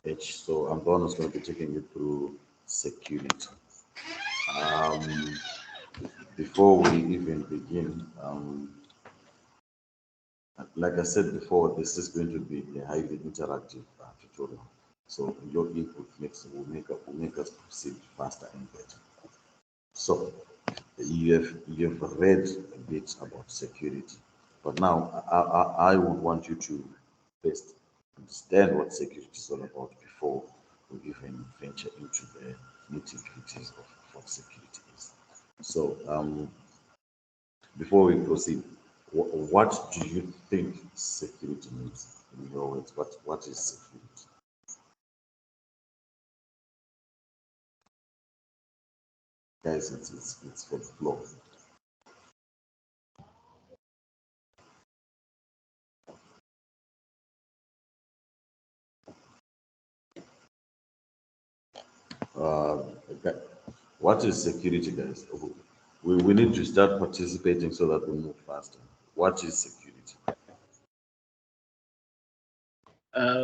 H. So I'm the one who's going to be taking you through security. Um, Before we even begin, like I said before, this is going to be a highly interactive tutorial. So your input will make us proceed faster and better. So you have read a bit about security, but now I would want you to first understand what security is all about before we even venture into the nitty-gritties of what security is. So before we proceed, what do you think security means in your words? What is security? Guys, it's for the floor. Uh, okay. What is security, guys? We need to start participating so that we move faster. What is security?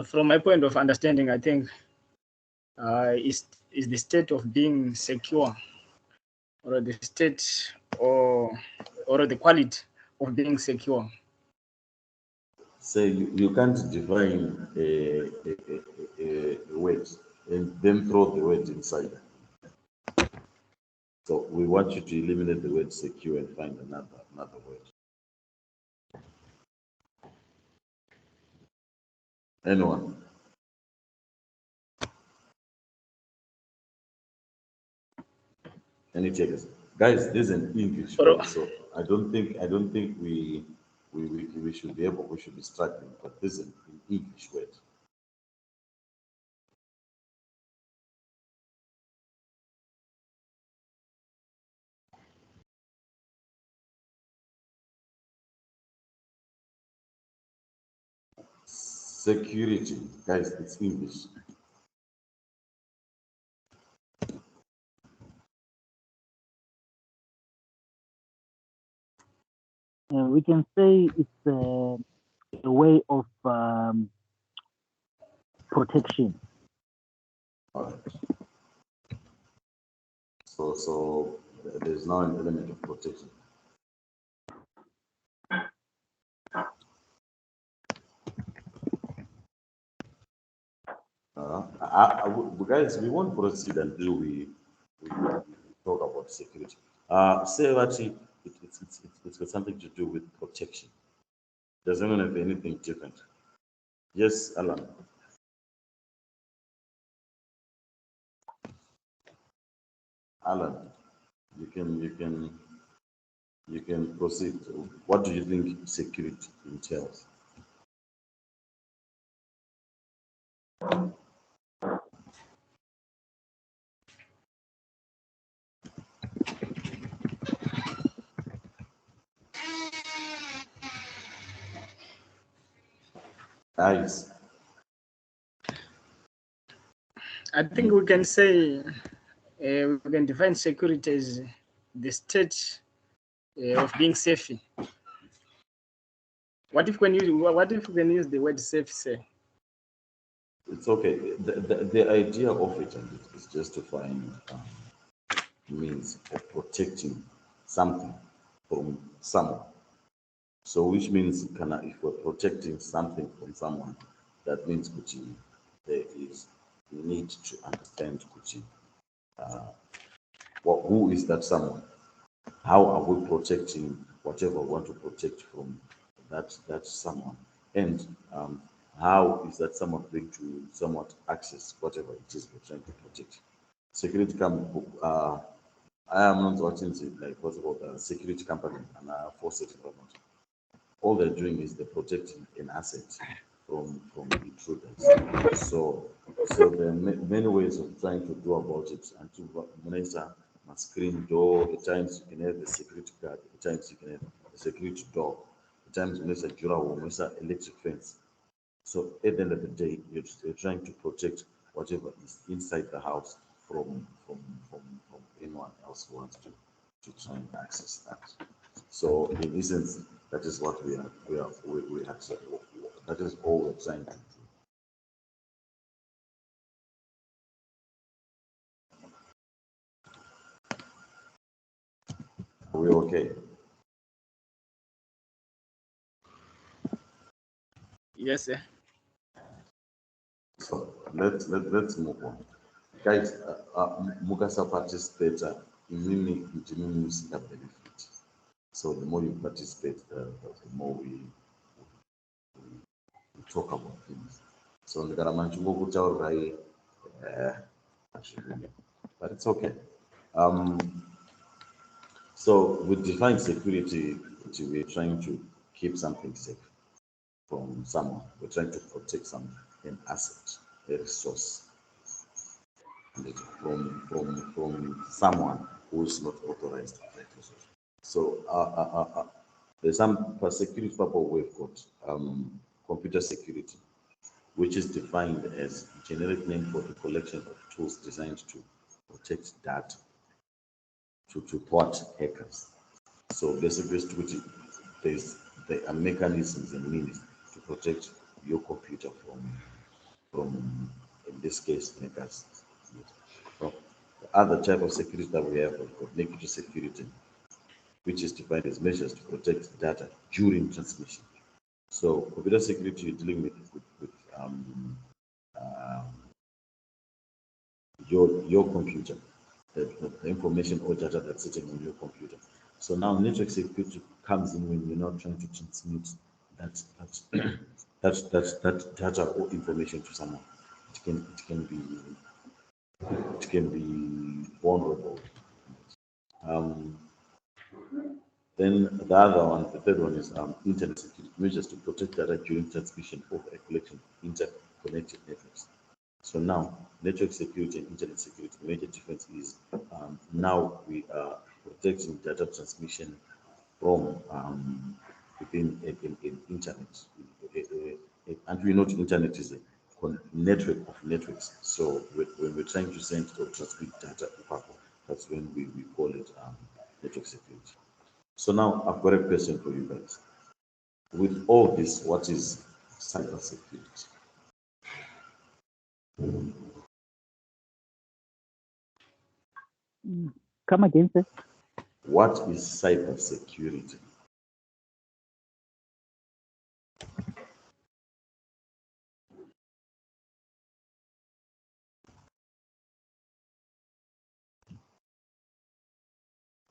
From my point of understanding, I think is the state of being secure, or the state, or the quality of being secure. Say you can't define a word and then throw the word inside. So we want you to eliminate the word secure and find another word. Anyone? Any takers? Guys, this is an English Or, word, so I don't think we should be able, we should be struggling, but this is an English word. Security, guys, it's English. We can say it's a way of protection. All right. So there's now an element of protection. Guys, we won't proceed until we talk about security. Say actually, it's got something to do with protection. Does anyone have anything different? Yes, Alan. Alan, you can proceed. What do you think security entails? Guys, I think we can say we can define security as the state of being safe. What if we can use the word safe? Say it's okay. The idea of it is just to find means of protecting something from someone. So, which means if we're protecting something from someone, that means Kuchi, there is need to understand Kuchi. Who is that someone? How are we protecting whatever we want to protect from that someone? And how is that someone going to somewhat access whatever it is we're trying to protect? Security come. I am not watching like what's about security company and forces environment. All they're doing is they're protecting an asset from intruders. So there are many ways of trying to go about it. And to monitor a screen door, at times you can have the security guard, at times you can have the security door, at times you monitor jura or monitor electric fence. So at the end of the day, you're trying to protect whatever is inside the house from anyone else who wants to try and access that. So in essence, that is what we actually, that is all we're trying to do. we okay? Yes, sir. So let's move on. Guys, mukasa participate imini musinga benefit. So the more you participate, the more we talk about things. So ndikaramba ndichingokutaurirai but it's okay. So with defined security, we're trying to keep something safe from someone. We're trying to protect an asset, a resource, from someone who's not authorized to that resource. So there's some for security purpose we've got computer security, which is defined as generic name for the collection of tools designed to protect data, to thwart hackers. So basically, there are mechanisms and means to protect your computer from in this case hackers. Well, the other type of security that we have is called negative security, which is defined as measures to protect data during transmission. So computer security, you're dealing with your computer, the information or data that's sitting on your computer. So now network security comes in when you're not trying to transmit that that data or information to someone. It can be vulnerable. Um, then the other one, the third one is internet security measures to protect data during transmission of a collection of interconnected networks. So now, network security and internet security, the major difference is now we are protecting data transmission from within an internet. And we know the internet is a network of networks. So when we're trying to send or transmit data, that's when we call it network security. So now I've got a question for you guys. With all this, what is cybersecurity? Come again, sir. What is cybersecurity?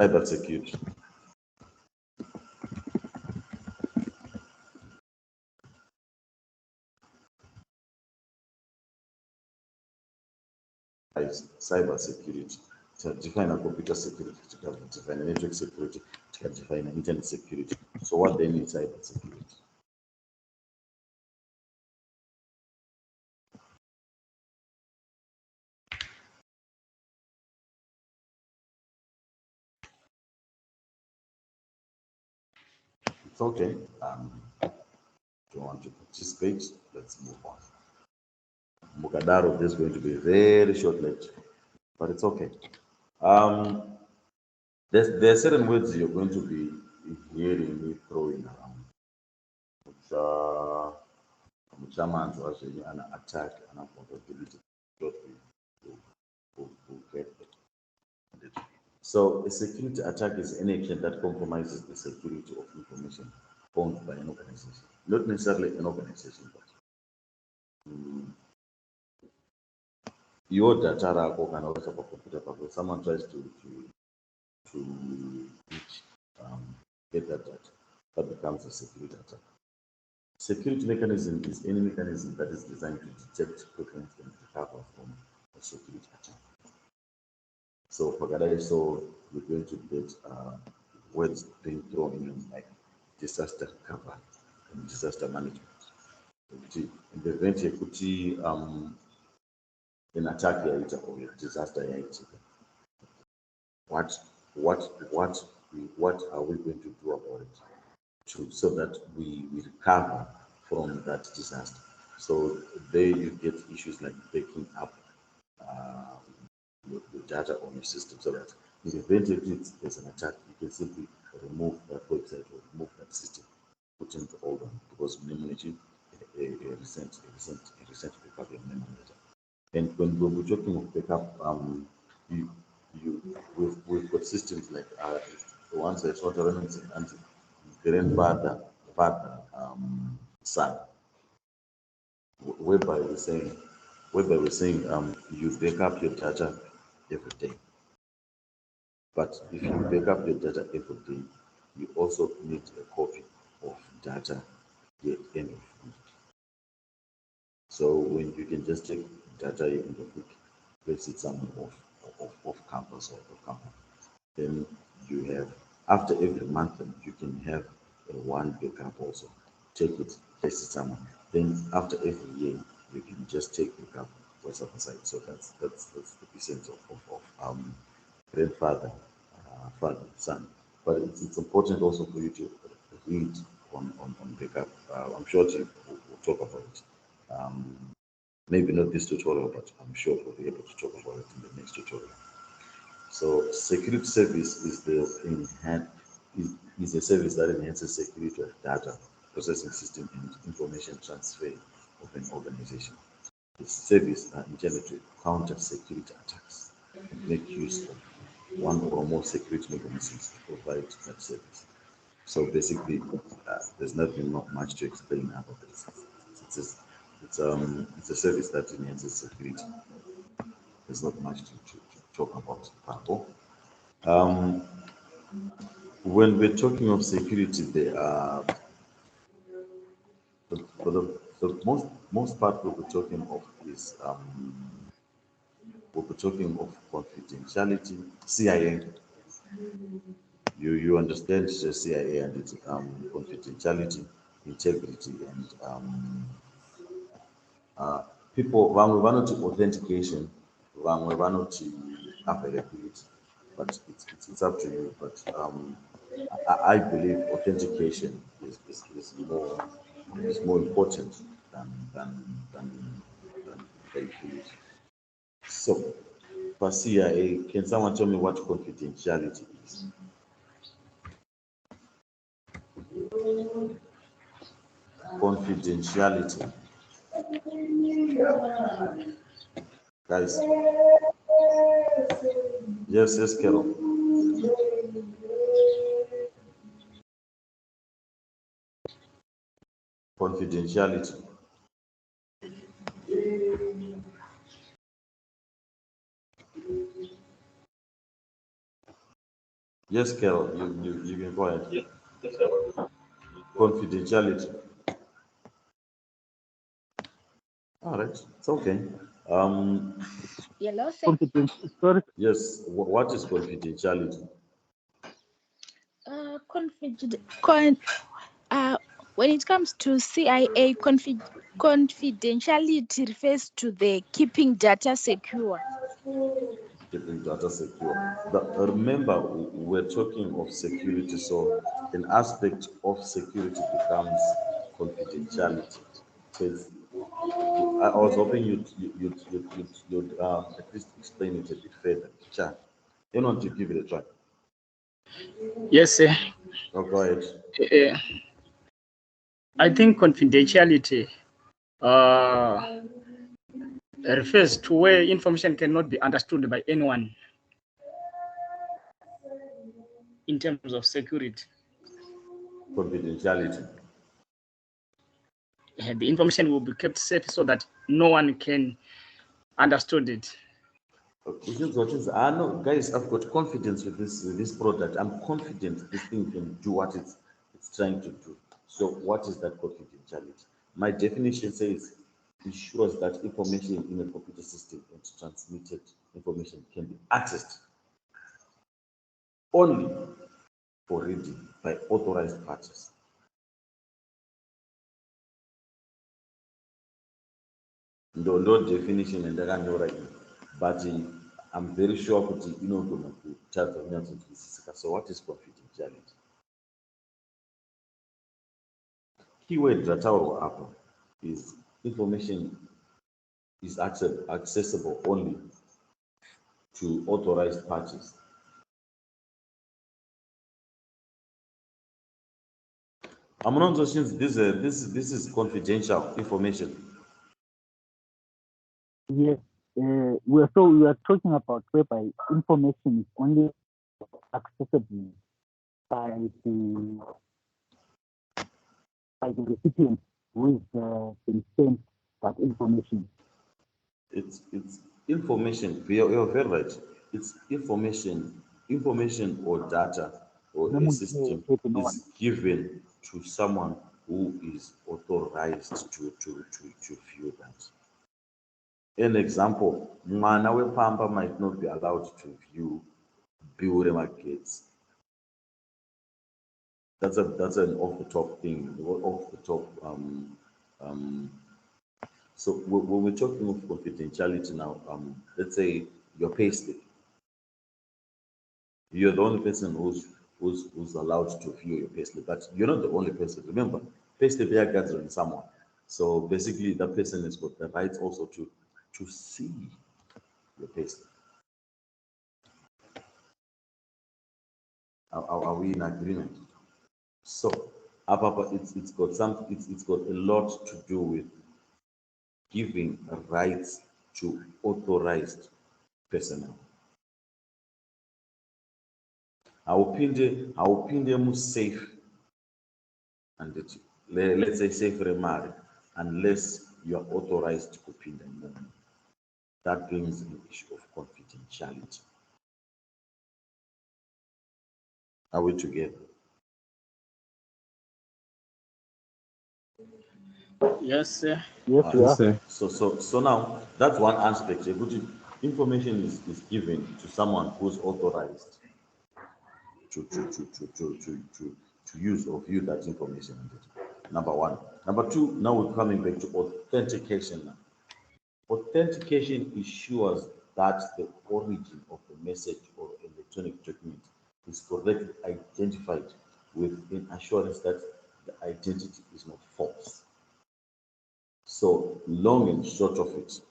Cybersecurity. Cybersecurity. To define a computer security, to define a network security, to define an internet security. So what then is cybersecurity? It's okay. If you want to participate, let's move on. Mukadaro, this is going to be a very short lecture, but it's okay. There are certain words you're going to be hearing me throwing around. Muchaman's actually an attack and a vulnerability. So a security attack is any action that compromises the security of information owned by an organization. Not necessarily an organization, but your data rako kana uri computer pako, someone tries to reach, get that data, that becomes a security attack. Security mechanism is any mechanism that is designed to detect, prevent, and recover from a security attack. So for that, so we're going to get words being thrown in like disaster recovery and disaster management. In the event kuti an attack yaita or a disaster yaita, what what are we going to do about it so that we recover from that disaster? So there you get issues like backing up your data on your system so that in the event there's an attack, you can simply remove that website or remove that system, put into old one because memory a recent backup of memory data. And when we're talking of backup, you we've got systems like Once I thought and grandfather, father, son, whereby we're saying you back up your data every day. But if you back up your data every day, you also need a copy of data at end of week. So when you can just take data at end of week, place it somewhere off campus or off campus, then you have after every month then you can have a one backup also. Take it, place it somewhere. Then after every year you can just take backup what's up aside. So that's the essence of grandfather, father, son. But it's important also for you to read on backup. I'm sure we'll talk about it. Maybe not this tutorial, but I'm sure we'll be able to talk about it in the next tutorial. So security service is a service that enhances security of data processing system and information transfer of an organization. This service are intended to counter security attacks and make use of one or more security mechanisms to provide that service. So basically, there's nothing not much to explain about this. It's a service that enhances security. There's not much to talk about. When we're talking of security, there are the most part we'll be talking of is we'll be talking of confidentiality, CIA. You understand the CIA and its confidentiality, integrity, and people vamwe vanoti authentication, vamwe vanoti availability, but it's up to you. But I believe authentication is more important than availability. So for CIA, can someone tell me what confidentiality is? Confidentiality. Guys. Yes, Carol. Confidentiality. Yes, Carol, you can go ahead. Confidentiality. All right, it's okay. Yellow Yes, what is confidentiality? When it comes to CIA, confidentiality refers to the keeping data secure. Keeping data secure. But remember, we're talking of security, so an aspect of security becomes confidentiality. Because I was hoping you'd at least explain it a bit further. Chan, you want to give it a try? Yes, sir. Oh, go ahead. I think confidentiality refers to where information cannot be understood by anyone in terms of security. Confidentiality. The information will be kept safe so that no one can understand it. I know, guys, I've got confidence with this product. I'm confident this thing can do what it's trying to do. So what is that confidentiality? My definition says ensures that information in a computer system and transmitted information can be accessed only for reading by authorized parties. No definition and I know right now, but I'm very sure that you know going to chat of. So what is confidentiality? Keyword that will happen is information is accessible only to authorized parties. Among those things, this is confidential information. Yes, we are talking about whereby information is only accessible by the recipient who is been sent that information. It's information. You're very right. It's information or data or a system is given to someone who is authorized to view that. An example, mwana wepamba might not be allowed to view bill markets. That's an off the top thing, off the top. So when we're talking of confidentiality now, let's say your payslip, you're the only person who's allowed to view your payslip, but you're not the only person. Remember, payslip are gathering someone, so basically that person has got the right also to see your payslip. Are we in agreement? So, it's got it's got a lot to do with giving rights to authorized personnel. Haupinde mu-safe and let's say safe remari unless you are authorized to kupinda imomo. That brings an issue of confidentiality. Are we together? Yes, sir. Yes, we are. So now that's one aspect. Information is given to someone who's authorized to use or view that information. Number one. Number two, now we're coming back to authentication. Authentication ensures that the origin of the message or electronic document is correctly identified with an assurance that the identity is not false. So long and short of it,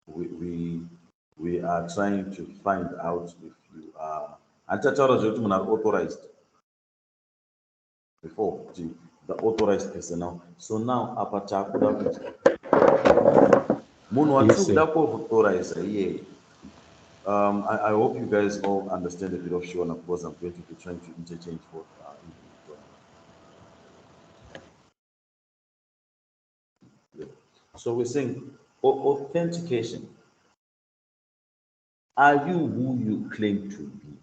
we are trying to find out if you are authorized before the authorized personnel. So now apatakuda kuti munhu watiri kuda kuauthorize iye. I hope you guys all understand a bit of Shona because I'm going to be trying to interchange both. So we're saying authentication. Are you who you claim to be?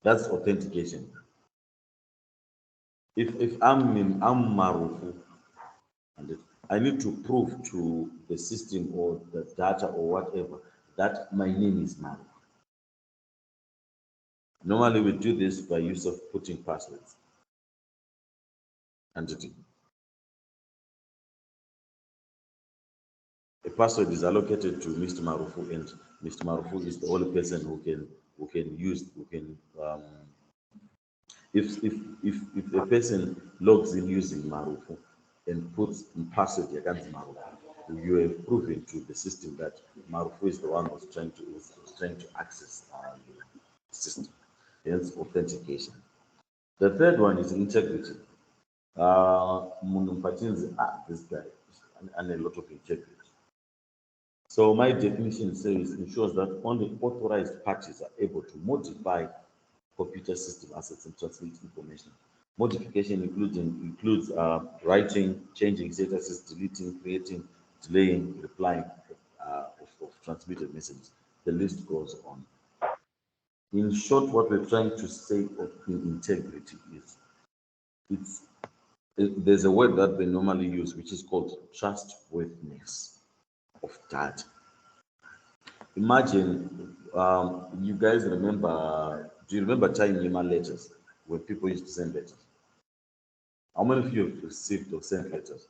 That's authentication. If I'm Marufu and I need to prove to the system or the data or whatever that my name is Marufu. Normally we do this by use of putting passwords. Entity. A password is allocated to Mr. Marufu, and Mr. Marufu is the only person who can use if a person logs in using Marufu and puts in password against Marufu, you have proven to the system that Marufu is the one who's trying to access the system. Hence authentication. The third one is integrity. This guy and a lot of integrity. So my definition says ensures that only authorized parties are able to modify computer system assets and transmit information. Modification includes writing, changing statuses, deleting, creating, delaying, replying of transmitted messages. The list goes on. In short, what we're trying to say of integrity is there's a word that they normally use, which is called trustworthiness of data. Imagine, you guys remember, do you remember typing email letters when people used to send letters? How many of you have received or sent letters?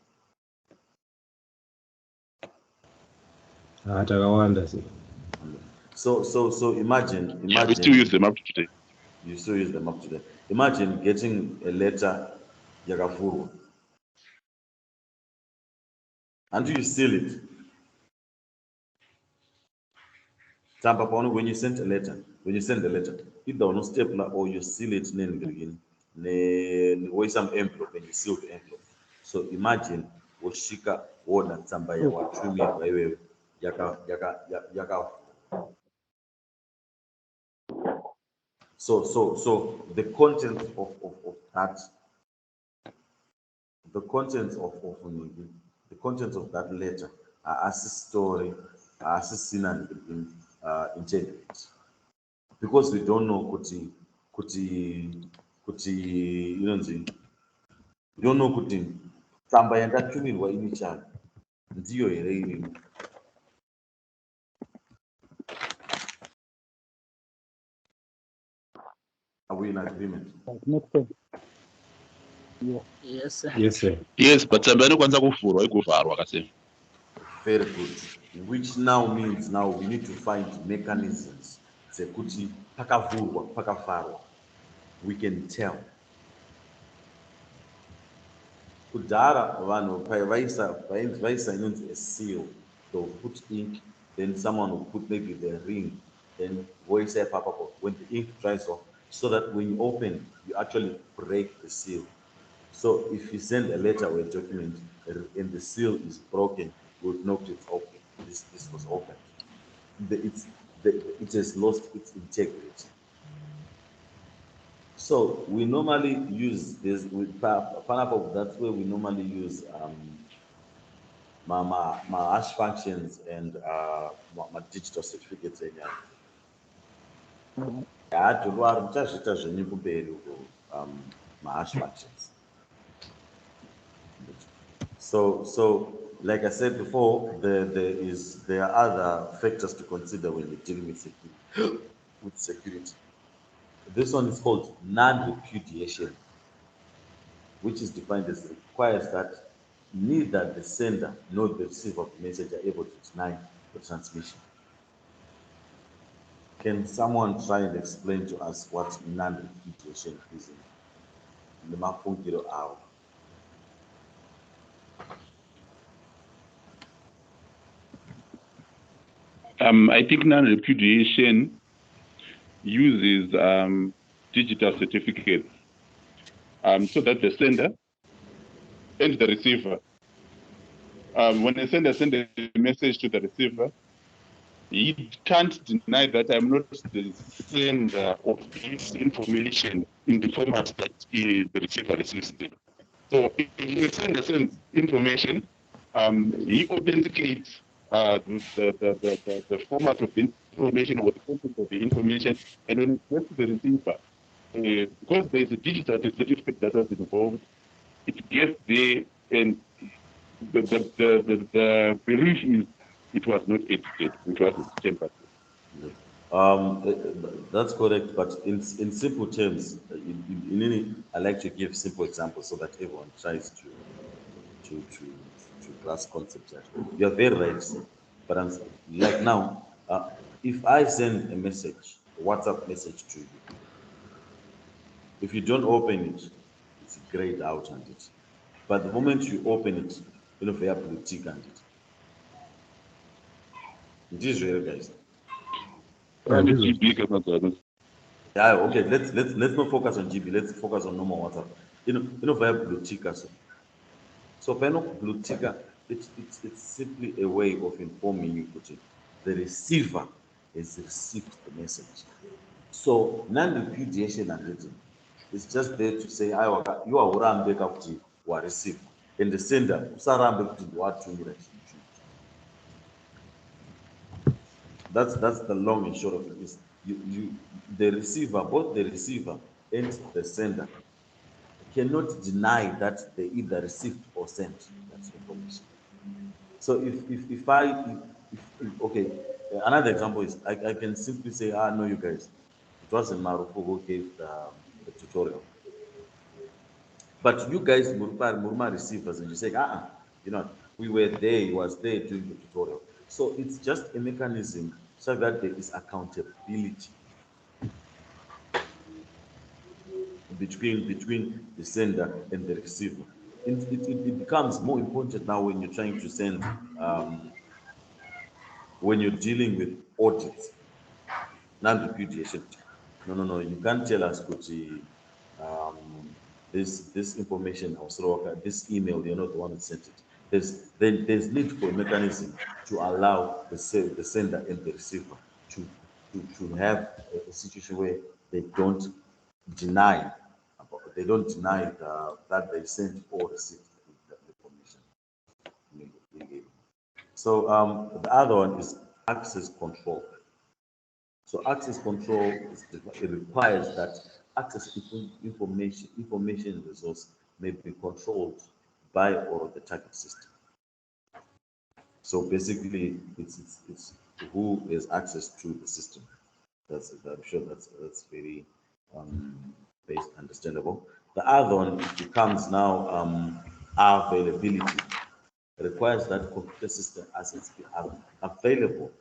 So imagine. We still use them up to today. You still use them up to date. Imagine getting a letter yakavurwa and you seal it. When you send the letter, either on a stapler or you seal it with some envelope and you seal the envelope. So imagine woshika wona tsamba ya watumirwa iwewe yaka So the content of that, the contents the contents of that letter are as a story, are as seen and integrity, because we don't know kuti inonzi, we don't know kuti tsamba yandatumirwa ini chani ndiyo here irimo. Are we in agreement? That makes sense. Yeah. Yes, sir. Yes, sir. Yes, but tsamba inokwanisa kuvhurwa ikuvharwa kasema. Very good. Which now means now we need to find mechanisms dzekuti pakavhurwa pakavharwa we can tell. Kudhara vanhu vaisa inonzi a seal, they'll put ink, then someone will put maybe the ring, then voice ipapo when the ink dries off, so that when you open you actually break the seal. So if you send a letter or a document and the seal is broken, you would know it's open. This was open. It has lost its integrity. So we normally use this with Pineapple. That's where we normally use my hash functions and my digital certificates. I had to my hash functions. So like I said before, there are other factors to consider when you're dealing with security. This one is called non-repudiation, which is defined as requires that neither the sender nor the receiver of the message are able to deny the transmission. Can someone try and explain to us what non-repudiation is in the mafungiro hour? I think non-repudiation uses digital certificates so that the sender and the receiver, when the sender sends a message to the receiver, he can't deny that I'm not the sender of this information in the format that the receiver receives it. So if the sender sends information, he authenticates the format of the information or the content of the information, and when it gets to the receiver, because there is a digital certificate that was involved, it gets there, and the belief is it was not edited, it was tempered. That's correct, but in simple terms, I like to give simple examples so that everyone tries to grasp concepts. You're very right, sir. But I'm like now, if I send a message, a WhatsApp message to you, if you don't open it, it's grayed out and it. But the moment you open it, you know, you have to tick and it. It is real, guys. Yeah, okay. Let's not focus on GB. Let's focus on normal WhatsApp. You know, via blue ticker. So blue ticker, it's simply a way of informing you that the receiver has received the message. So non-repudiation and written is just there to say, you are urambe kuti wa receive, and the sender usarambe kuti watumira chinhu. That's the long and short of it. Is the receiver, both the receiver and the sender cannot deny that they either received or sent that information. So okay, another example is I can simply say, no, you guys, it wasn't Marufu who gave the tutorial, but you guys Murma receivers, and you say, you know, we were there, he was there doing the tutorial. So it's just a mechanism so that there is accountability between the sender and the receiver. It becomes more important now when you're trying to send, when you're dealing with audits, non-repudiation. No, you can't tell us, Kuti, this information, this email, you're not the one who sent it. There's need for a mechanism to allow the sender and the receiver to have a situation where they don't deny that they sent or received the information. So the other one is access control. So access control it requires that access information resource may be controlled by or the target system. So basically, it's who has access to the system. I'm sure that's very based understandable. The other one becomes now availability. It requires that computer system assets be available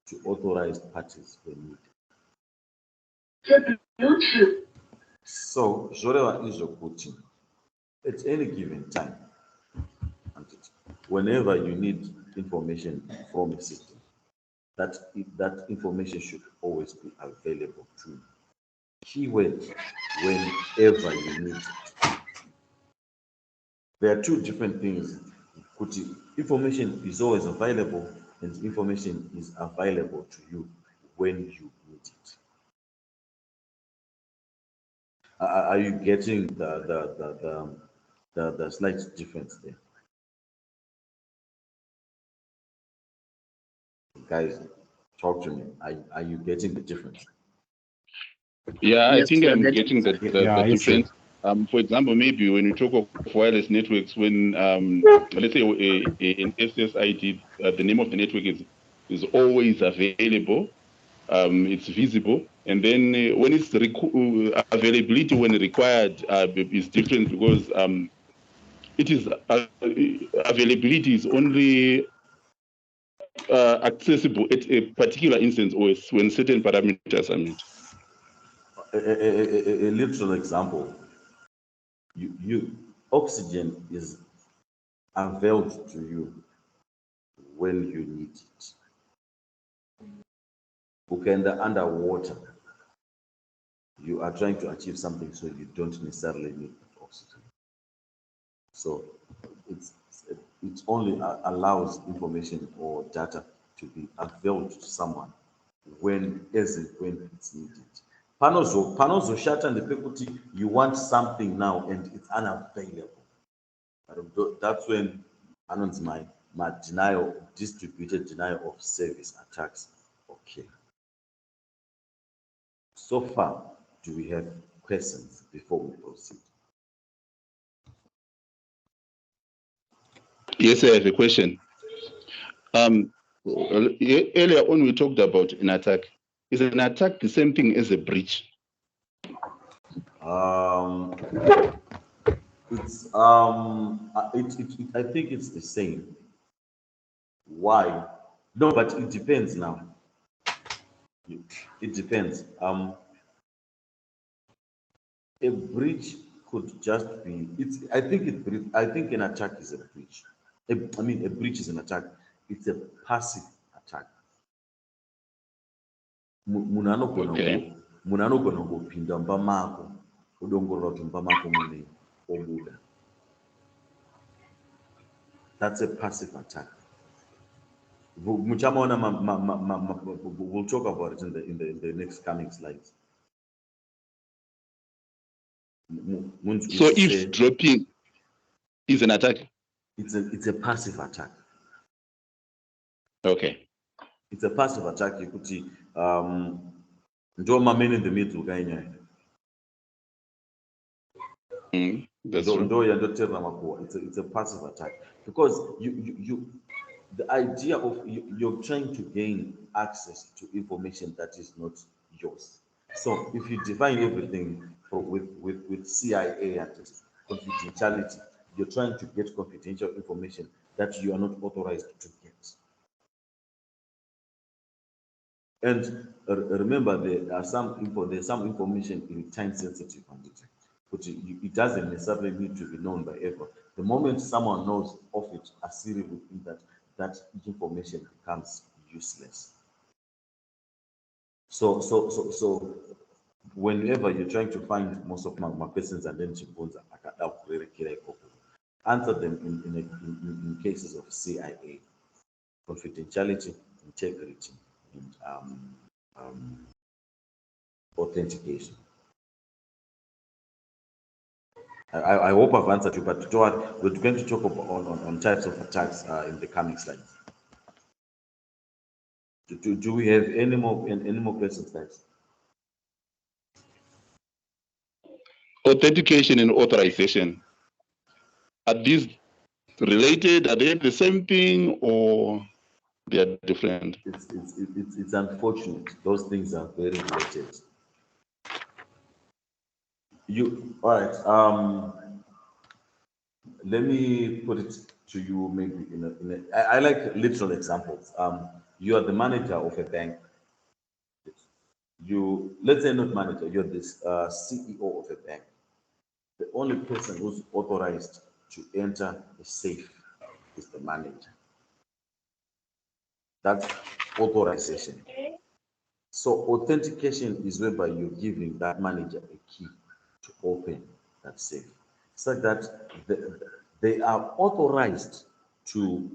to authorized parties when needed. So, zvoreva izvokuti at any given time, whenever you need information from a system, that information should always be available to you. Keyword, whenever you need it. There are two different things. Information is always available, and information is available to you when you need it. Are you getting the slight difference there? Guys, talk to me. Are you getting the difference? Yeah, Yes, I think we are I'm getting getting it. the difference. For example, maybe when you talk of wireless networks, when let's say in SSID, the name of the network is always available, it's visible, and then when it's availability when required is different because it is availability is only accessible at a particular instance or when certain parameters are met. A literal example. Oxygen is availed to you when you need it. Okay, underwater, you are trying to achieve something, so you don't necessarily need oxygen. So it only allows information or data to be availed to someone when it's needed. Panozoshata ndepekuti you want something now and it's unavailable. That's when announce my distributed denial of service attacks. Okay. So far, do we have questions before we proceed? Yes, I have a question. Earlier on, we talked about an attack. Is an attack the same thing as a breach? It's I think it's the same. Why? No, but it depends now. It depends. A breach could just be. I think an attack is a breach. I mean, a breach is an attack. It's a passive attack. Munhu anogona kupinda mumba mako odongorera kuti mumba mako mune obuda. That's a passive attack. We'll talk about it in the next coming slides. So if dropping is an attack? It's a passive attack. Okay. It's a passive attack. You could see man in the middle guy. That's true. It's a passive attack because the idea of you're trying to gain access to information that is not yours. So if you define everything with CIA and confidentiality, you're trying to get confidential information that you are not authorized to get. And remember, there's some information in time sensitive and but it doesn't necessarily need to be known by everyone. The moment someone knows of it, a Siri will think that information becomes useless. So whenever you're trying to find most of my questions and then answer them in cases of CIA, confidentiality, integrity, and authentication. I hope I've answered you, but we're going to talk on types of attacks in the coming slides. Do we have any more questions, guys? Authentication and authorization. Are these related? Are they the same thing or they are different? It's unfortunate. Those things are very related. All right. Let me put it to you maybe I like literal examples. You are the manager of a bank. Let's say not manager, you're this CEO of a bank. The only person who's authorized to enter the safe is the manager. That's authorization. So authentication is whereby you're giving that manager a key to open that safe. So that they are authorized to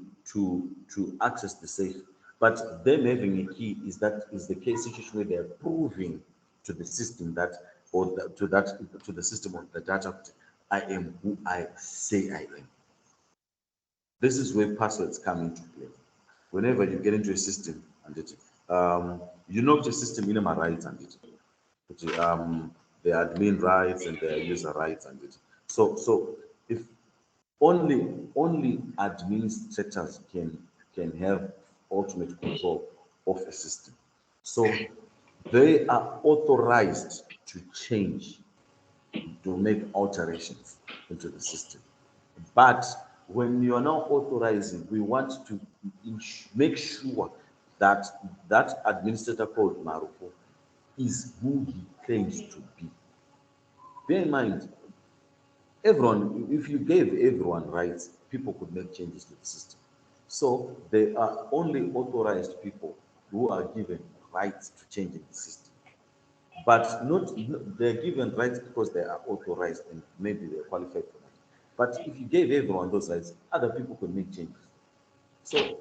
access the safe, but them having a key is the case situation where they are proving to the system that to the system of the data, I am who I say I am. This is where passwords come into play. Whenever you get into a system and you know the system in my rights and the admin rights and the user rights and so if only administrators can have ultimate control of a system. So they are authorized to change, to make alterations into the system. But when you are now authorizing, we want to make sure that that administrator called Marufu is who he claims to be. Bear in mind, everyone, if you gave everyone rights, people could make changes to the system. So they are only authorized people who are given rights to change in the system. But they're given rights because they are authorized and maybe they're qualified for that. But if you gave everyone those rights, other people could make changes. So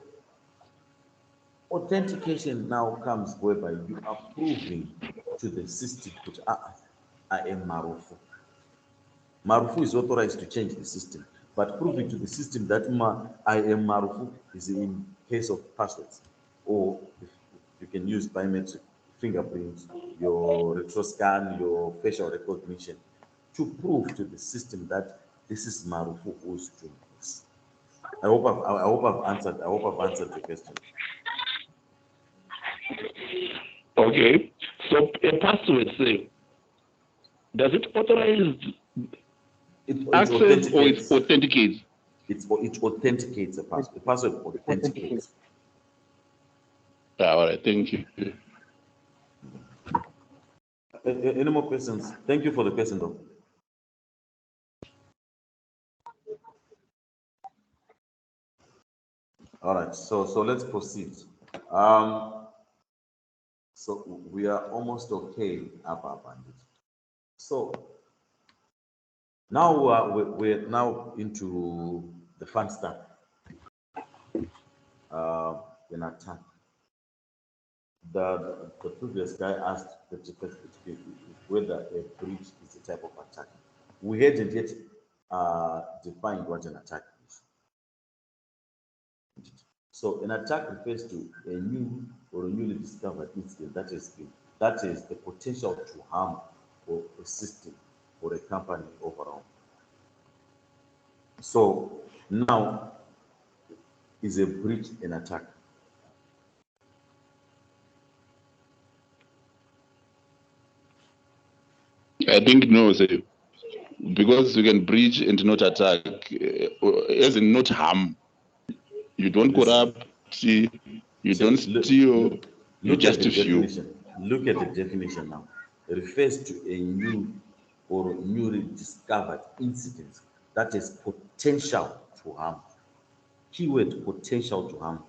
authentication now comes whereby you are proving to the system that I am Marufu. Marufu is authorized to change the system, but proving to the system that I am Marufu is in case of passwords, or if you can use biometric fingerprints, your retro scan, your facial recognition, to prove to the system that this is Marufu who's doing this. I hope I've answered the question. Okay. So a password, say, does it authorize access or it authenticates? It authenticates a password. The password authenticates. All right, thank you. Any more questions? Thank you for the question, though. All right, so let's proceed. So we are almost okay, bandit. So now we're now into the fun stuff. In attack. The previous guy asked whether a breach is a type of attack. We hadn't yet defined what an attack is. So an attack refers to a new or a newly discovered incident that is the potential to harm or a system or a company overall. So now, is a breach an attack? I think no, sir. Because you can breach and not attack, as in not harm. You don't corrupt, you don't steal, you just few. Look at the definition now. It refers to a new or newly discovered incident that is potential to harm. Keyword potential to harm.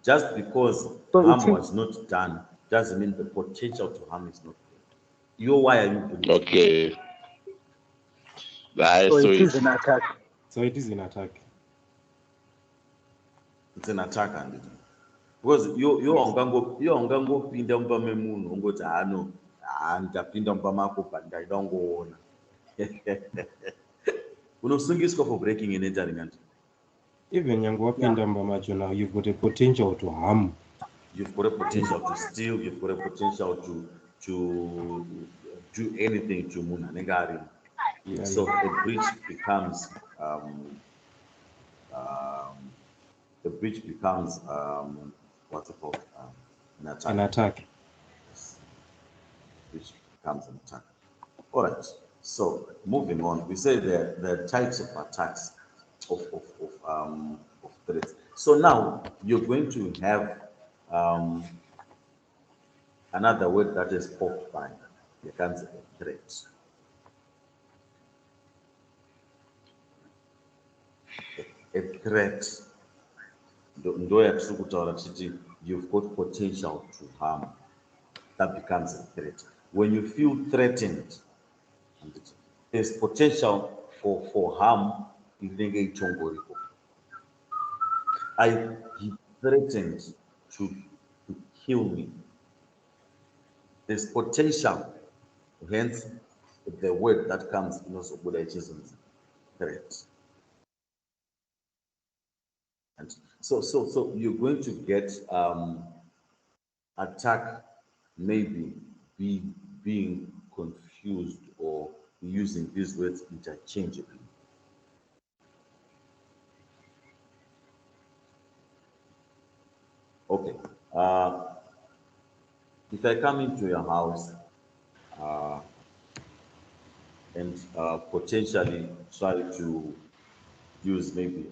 Just because harm was not done doesn't mean the potential to harm is not there. Why are you doing it? Okay. So it is an attack. So it is an attack. It's an attack, and because you pinda ungame munhu ungoti no, ndapinda mumba mako but ndaida kungoona. Unosungiswa for breaking and entering and Even nyange wapinda mumba macho now, you've got a potential to harm. you've got a potential to steal, you've got a potential to do anything to munhu anenge arimo. So a breach becomes the breach becomes what's it called? An attack. An attack. Yes. Which becomes an attack. All right. So moving on, we say there are types of attacks of threats. So now you're going to have another word that is popped by becomes a threat. A threat. You've got potential to harm. That becomes a threat. When you feel threatened, there's potential for harm. He threatened to kill me. There's potential, hence the word that comes in also threat. And so you're going to get attack maybe being confused or using these words interchangeably. Okay. If I come into your house and potentially try to use maybe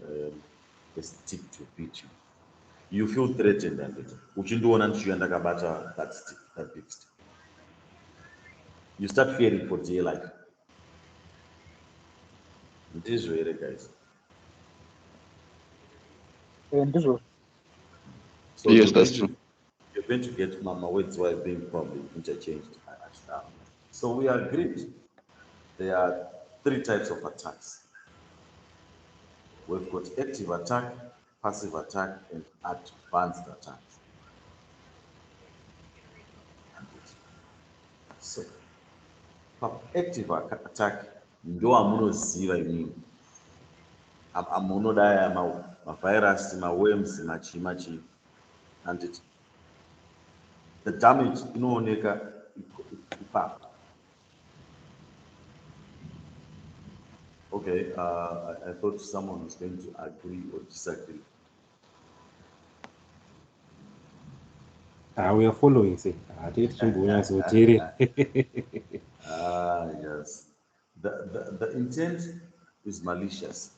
a stick to beat you, you feel threatened and it. That stick, that big stick. You start fearing for dear life. It is really, guys. So Yes, that's true. You're going to get mama words while being probably interchanged at now. So we agreed there are three types of attacks. We've got active attack, passive attack, and advanced attacks. So active attack ndo amunoziva imini amunodaya mavirus, maworms, machi, and the damage inooneka ipapo. Okay, I thought someone was going to agree or disagree. We are following, say. Yes. The intent is malicious.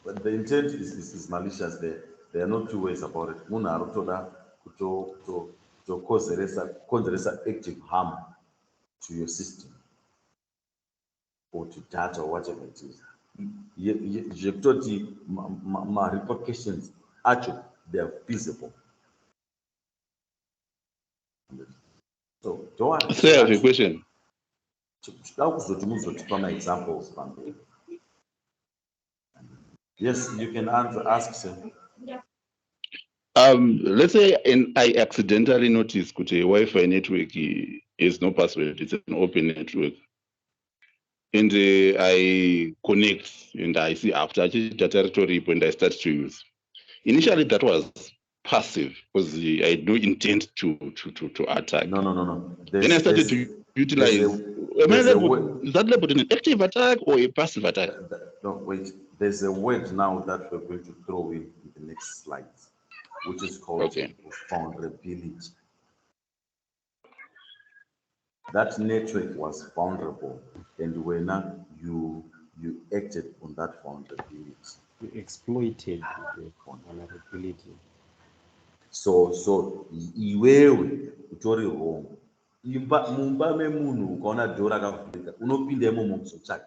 But the intent is malicious. There are no two ways about it. Munhu arotoda to cause active harm to your system or to data or whatever it is. My repercussions actually they are visible. So don't worry. So I have a question. Examples. Yes, you can ask sir. Let's say I accidentally notice that a Wi-Fi network is no password, it's an open network. And I connect and I see after data territory and I start to use. Initially that was passive because I had no intent to attack. No. Then I started to utilize. Is that labeled an active attack or a passive attack? No, wait. There's a word now that we're going to throw in the next slides, which is called vulnerability. That network was vulnerable, and when you acted on that vulnerability, you exploited the vulnerability. So iwewe utori wrong. Mumba memunhu ukaona dhora rakavhurika unopinda imomo muzotsvake.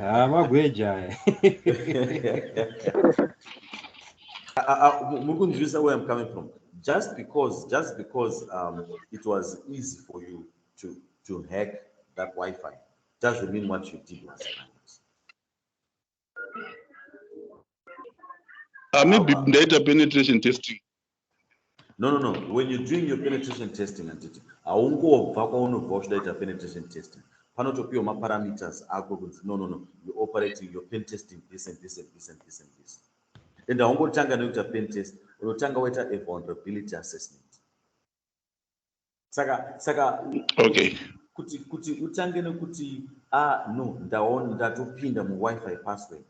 Magweja. Mukunzwisa where I'm coming from. Just because it was easy for you to hack that Wi-Fi doesn't mean what you did was right. Maybe data penetration testing. No. When you're doing your penetration testing and it, data penetration testing. Panotopiwa parameters no. You're operating your pen testing this and this and this and this and this. And aungotanga noita pen test, unotanga waita a vulnerability assessment. Saka Okay. kuti utange nekuti no ndatopinda mu-Wi-Fi password.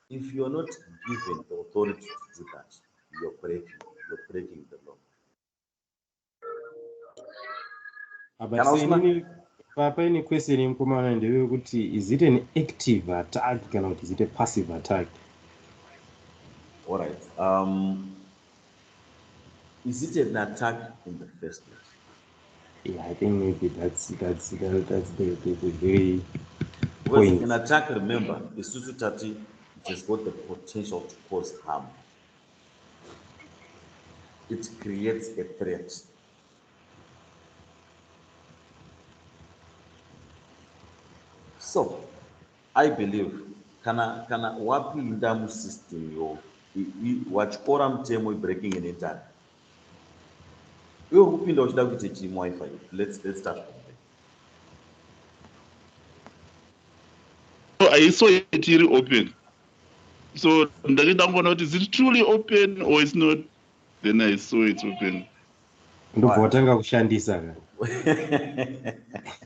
If you're not given the authority to do that, you're breaking the law. Papa, any question in command is it an active attack or is it a passive attack? All right. Is it an attack in the first place? Yeah, I think maybe that's the very because point. an attack, remember, is it has got the potential to cause harm. It creates a threat. So I believe kana wapinda musystem yo wachikora mutemo breaking an entire iwe kupinda uchida kuita chii Wi-Fi. Let's start from there. So I saw it really open. So is it truly open or it's not? Then I saw it open. Ndobvotanga kushandisa.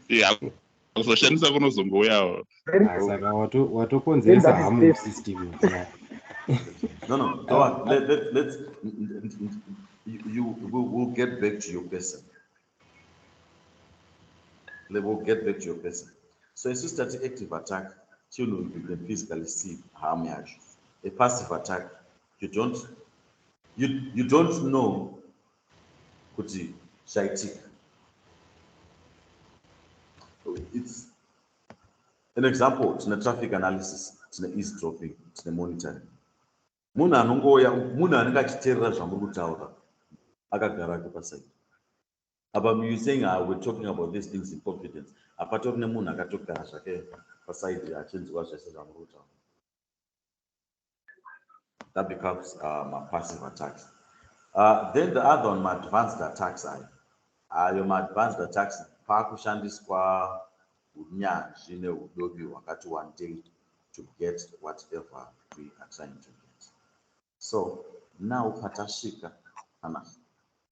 Yeah. Kushandisa kunozomboyawo. Saka watokonzeresa harm system. No. Let's we'll get back to your person. We'll get back to your person. So a static active attack, you can physically see harm. A passive attack, you don't know kuti shaitik. It's an example, it's a traffic analysis, it's an eavesdropping, it's a monitoring. Munhu anenge achiteerera zvamuri kutaura akagara paside. About you saying we're talking about these things in confidence. Apatori nemunhu akatogara zvake paside achinzwa zvese zvamuri kutaura. That becomes passive attacks. Then the other one, my advanced attacks. Your advanced attacks pakushandiswa unyanzvi neudobi hwakati wandei to get whatever we are trying to get. So now patashika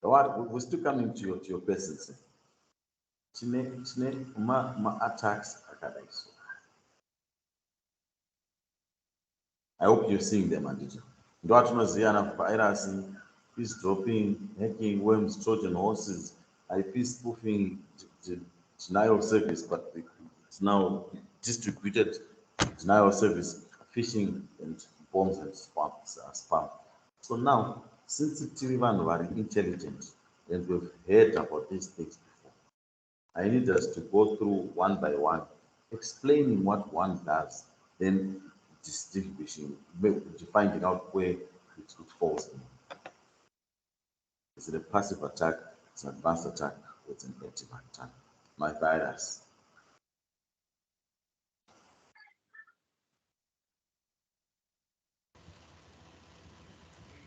we're still coming to your persons. Tine ma attacks akadai. I hope you're seeing them, Andija. Ndoatinoziana virus, eavesdropping, hacking, worms, Trojan horses, IP spoofing, denial service, but it's now distributed denial service, phishing, and bombs and spam. So now, since it's even very intelligent, and we've heard about these things before, I need us to go through one by one, explaining what one does, then distinguishing, finding out where it falls in. Is it a passive attack? It's an advanced attack, or it's an active attack? My virus.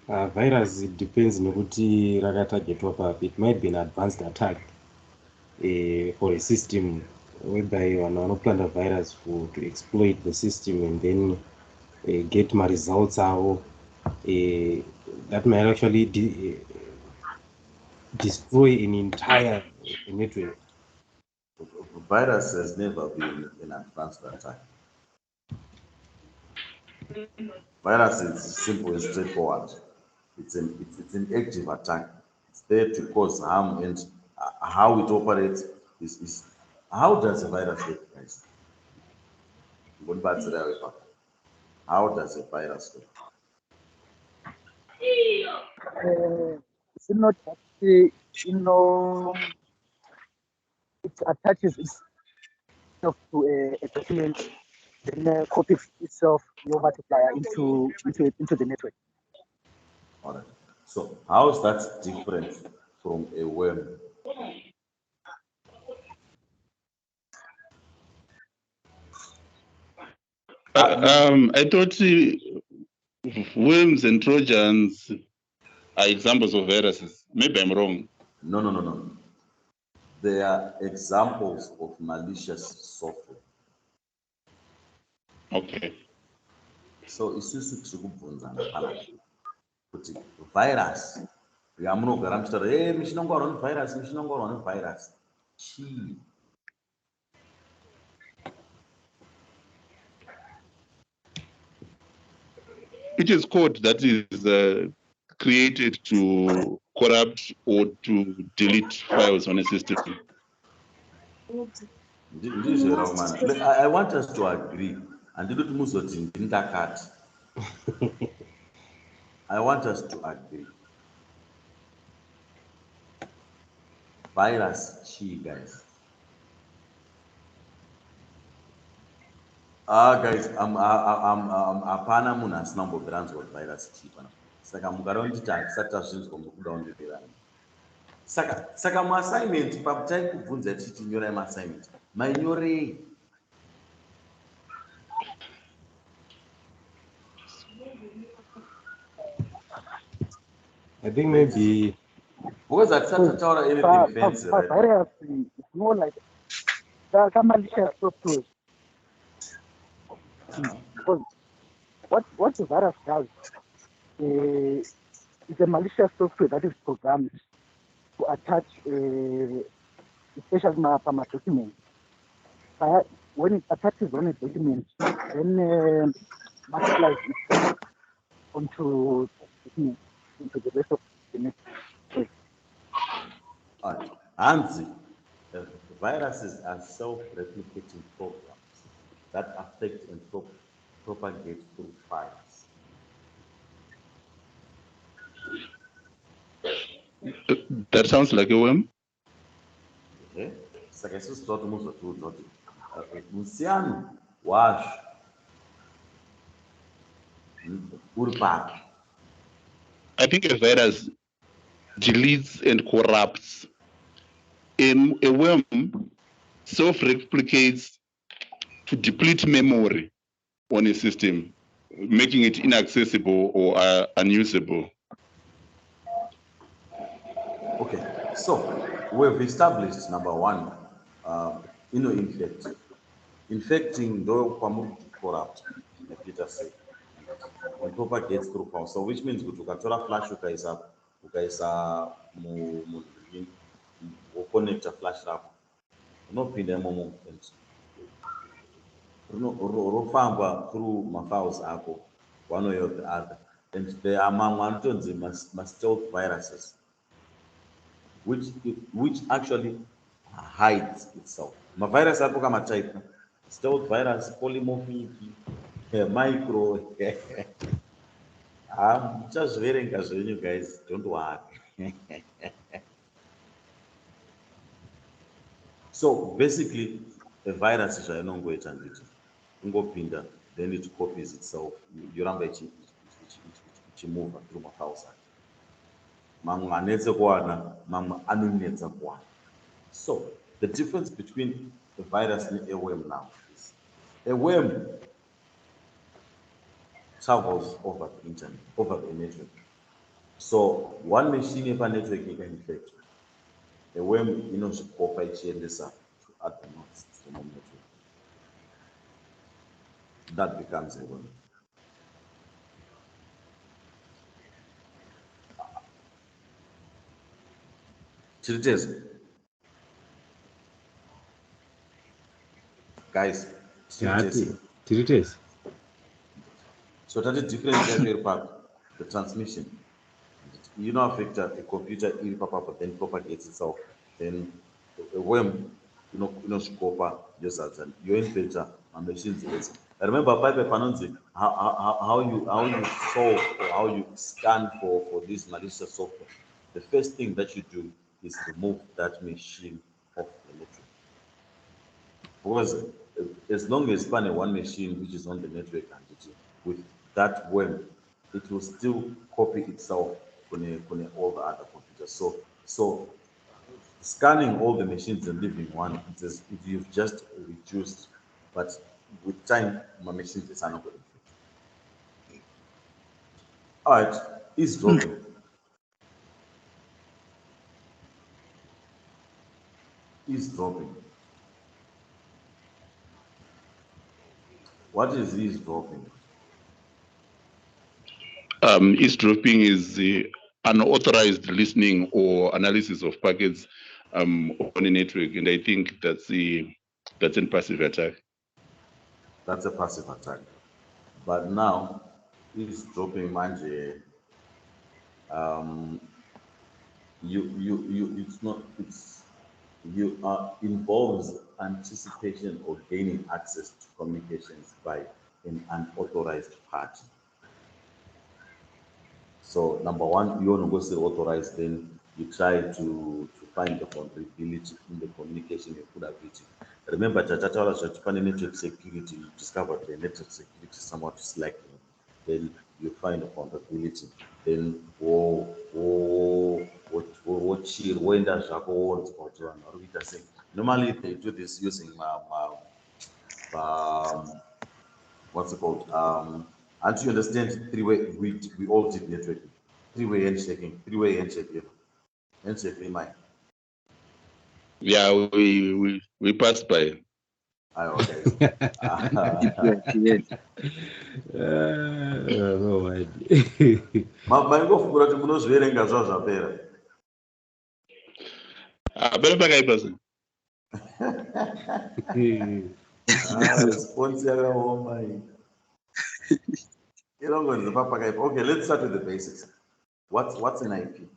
Virus, it depends nekuti rakatargetwa papi. It might be an advanced attack for a system whereby vanhu vanoplant virus to exploit the system and then get my results avo. That might actually destroy an entire network. Virus has never been an advanced attack. Virus is simple and straightforward. It's an active attack. It's there to cause harm, and how it operates is how does a virus work, guys? How does a virus work? It's not that it attaches itself to a document, then copies itself over into the network. All right. So how is that different from a worm? I thought worms and Trojans are examples of viruses. Maybe I'm wrong. No. They are examples of malicious software. Okay. So isusu tiri kubvunzana panapa kuti virus yamunogara muchitaura michinongwarwa nevirus michinongwarwa nevirus chii? It is code that is created to corrupt or to delete files on a system. I want us to agree. And I want us to agree. Virus chi, guys. Guys, apana munhu asina kumbobvira kuti virus chi pana. Saka mugara nditi hatisati tazvinzwa mukuda kundivirana. Saka muassignment pakutai kubvunza titi nyorai maassignment. Mainyorei. I think maybe because I started to anything fancy, right? Virus is more like some malicious software. Because what the virus does is a malicious software that is programmed to attach, especially from a document. When it attaches on a document, then multiplies it onto the rest of the network. Hansi, viruses are self-replicating programs that affect and propagate through files. That sounds like a worm. Okay. Saka isusu toti muzotiudza kuti musiyano wazvo uri papi. I think a virus deletes and corrupts. A worm self-replicates to deplete memory on a system, making it inaccessible or unusable. Okay, so we've established number one, infecting though corrupt, Peter said, and propagates through power. So which means good ukatora flash ukaisa connect a flash rap. Unopinda imomo rofamba through mafiles ako one way or the other, and there are among stealth viruses which actually hides itself. Virus ako kama type stealth virus, polymorphic, micro. I'm just wearing as you guys don't worry. So basically, a virus is a non-weight and it then it copies itself. You run by it move through my house. So the difference between a virus and a worm now is a worm travels over the internet, over the network. So one machine if a network can infect. A worm, should copy this up to add the nodes to the network. That becomes a worm. Guys, Tirites. So that is different part, the transmission. Affect a computer then propagates itself. Then a worm, scope just as your infector and machines. I remember how you solve or how you scan for this malicious software. The first thing that you do is remove that machine off the network. Because as long as span one machine which is on the network and with that worm, it will still copy itself on all the other computers. So scanning all the machines and leaving one, you've just reduced, but with time, my machines is not going to fit. All right, eavesdropping. Eavesdropping. What is eavesdropping? Eavesdropping is the unauthorized listening or analysis of packets on a network, and I think that's a passive attack. That's a passive attack. But now, eavesdropping, manje, you involves anticipation or gaining access to communications by an unauthorized party. So number one, you want to go say authorized, then you try to find the vulnerability in the communication you could have reached. Remember, Chachacha was Chachipani network security, you discovered the network security somewhat is lacking. Then you find a vulnerability. Then what cheer when does Jaco wants or saying normally they do this using what's it called? And you understand three-way, we all did networking. Three-way handshaking, three-way handshaking. Handshaking, my. Yeah, we passed by. Okay. Yes. No idea. Mangofungura kuti munozviverenga zvazvapera. Better back a person. Response yakaoma iyi. Inongonzi papakaipa. Okay, let's start with the basics. What's an IP?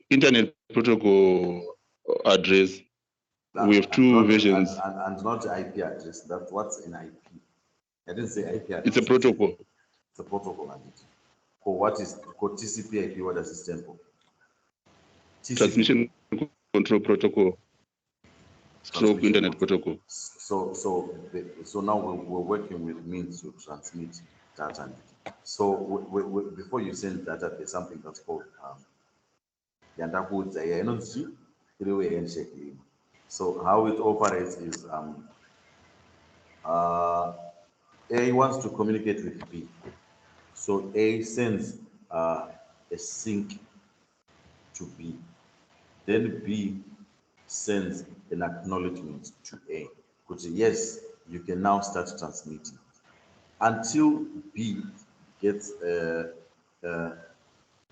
Internet protocol address. We have two versions. And not IP address. That's what's an IP. I didn't say IP address. It's a protocol. It's a protocol. What is TCP IP? What does it stand for? Transmission control protocol. Stroke internet protocol. So now we're working with means to transmit data. So before you send data, there's something that's called three-way handshake. So how it operates is A wants to communicate with B. So A sends a sync to B. Then B sends an acknowledgement to A. Because yes, you can now start transmitting. Until B gets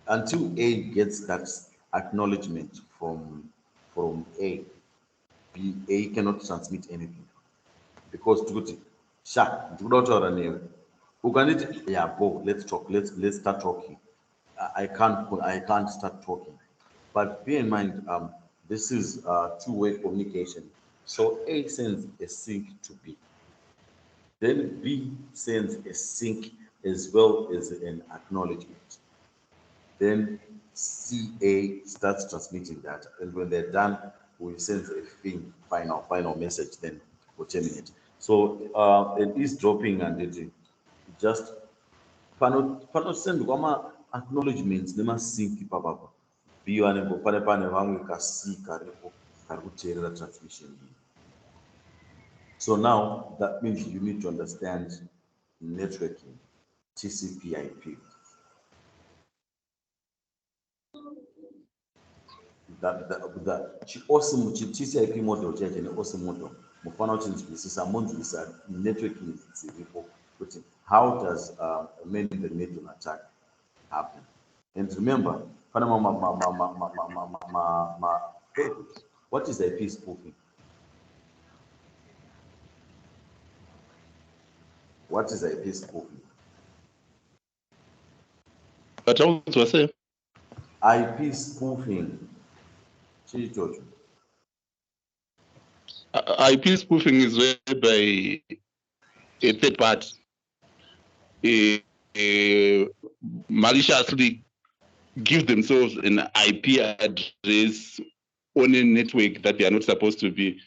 until A gets that acknowledgement from A, A cannot transmit anything. Because yeah, Bo, let's talk. Let's start talking. I can't start talking. But bear in mind, this is two-way communication. So A sends a sync to B. Then B sends a sync as well as an acknowledgement. Then CA starts transmitting data. And when they're done, we send a final message, then we'll terminate. So it is dropping and it just send acknowledgements nemasync ipapapa B vanenge pane vamwe kasi karipo kari kuteerera transmission iyi. So now that means you need to understand networking, TCP IP. Awesome TCP model chache neawesome model mufana kuchinzwisisa monzwisa networking dziripo kuti how does a man in the middle attack happen. And remember, what is IP spoofing? What is IP spoofing? But I want to say IP spoofing. IP spoofing is whereby a third party maliciously give themselves an IP address on a network that they are not supposed to be,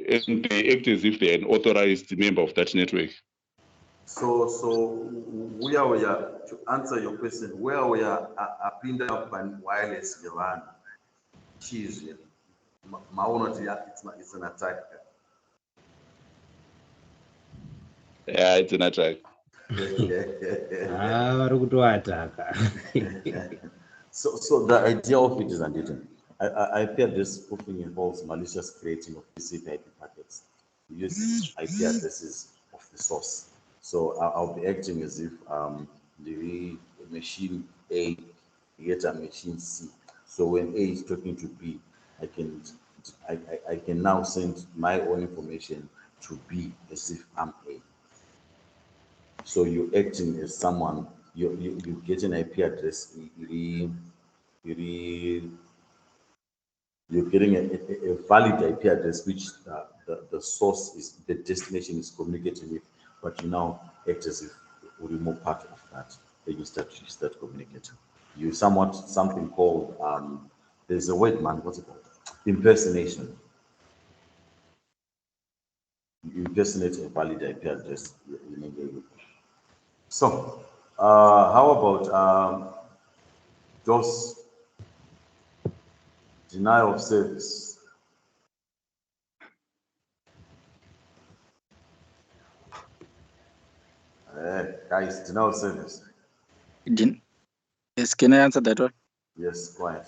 and they act as if they're an authorized member of that network. So we are to answer your question, where we are pinned up and wireless Iran, cheese, it's an attack. Yeah, it's an attack. vari kutoataka. So the idea of it is unwritten. IP address spoofing involves malicious creating of TCP IP packets using IP addresses of the source. So I'll be acting as if the machine A gets a machine C. So when A is talking to B, I can I can now send my own information to B as if I'm A. So you're acting as someone, you get an IP address, you you're getting a valid IP address which the source is, the destination is communicating with, but you now act as if you remove part of that, then you start communicating. You somewhat something called there's a word, man, what's it called? Impersonation. You impersonate a valid IP address. So, how about DOS, denial of service? Guys, denial of service. Yes, can I answer that one? Yes, quiet.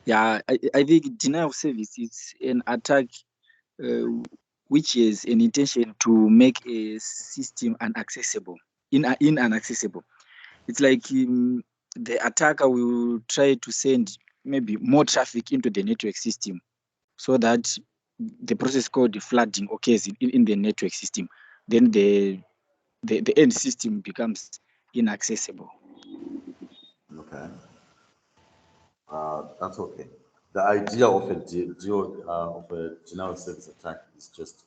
Yeah, I think denial of service is an attack uh, which is an intention to make a system inaccessible. Inaccessible. It's like the attacker will try to send maybe more traffic into the network system so that the process called flooding occurs in the network system. Then the end system becomes inaccessible. Okay, that's okay. The idea of of a denial of service attack is just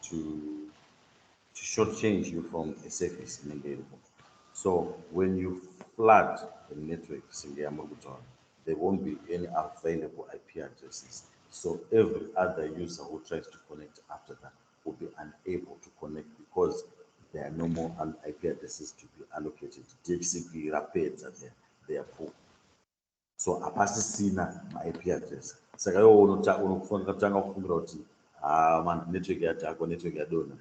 to shortchange you from a service in available. So when you flood the network, there won't be any available IP addresses. So every other user who tries to connect after that will be unable to connect because there are no more IP addresses to be allocated. DHCP rapid are there, they are full. So apasisina ma-IP address saka iwo unotanga kufungira kuti man network yadhakwa network yadonha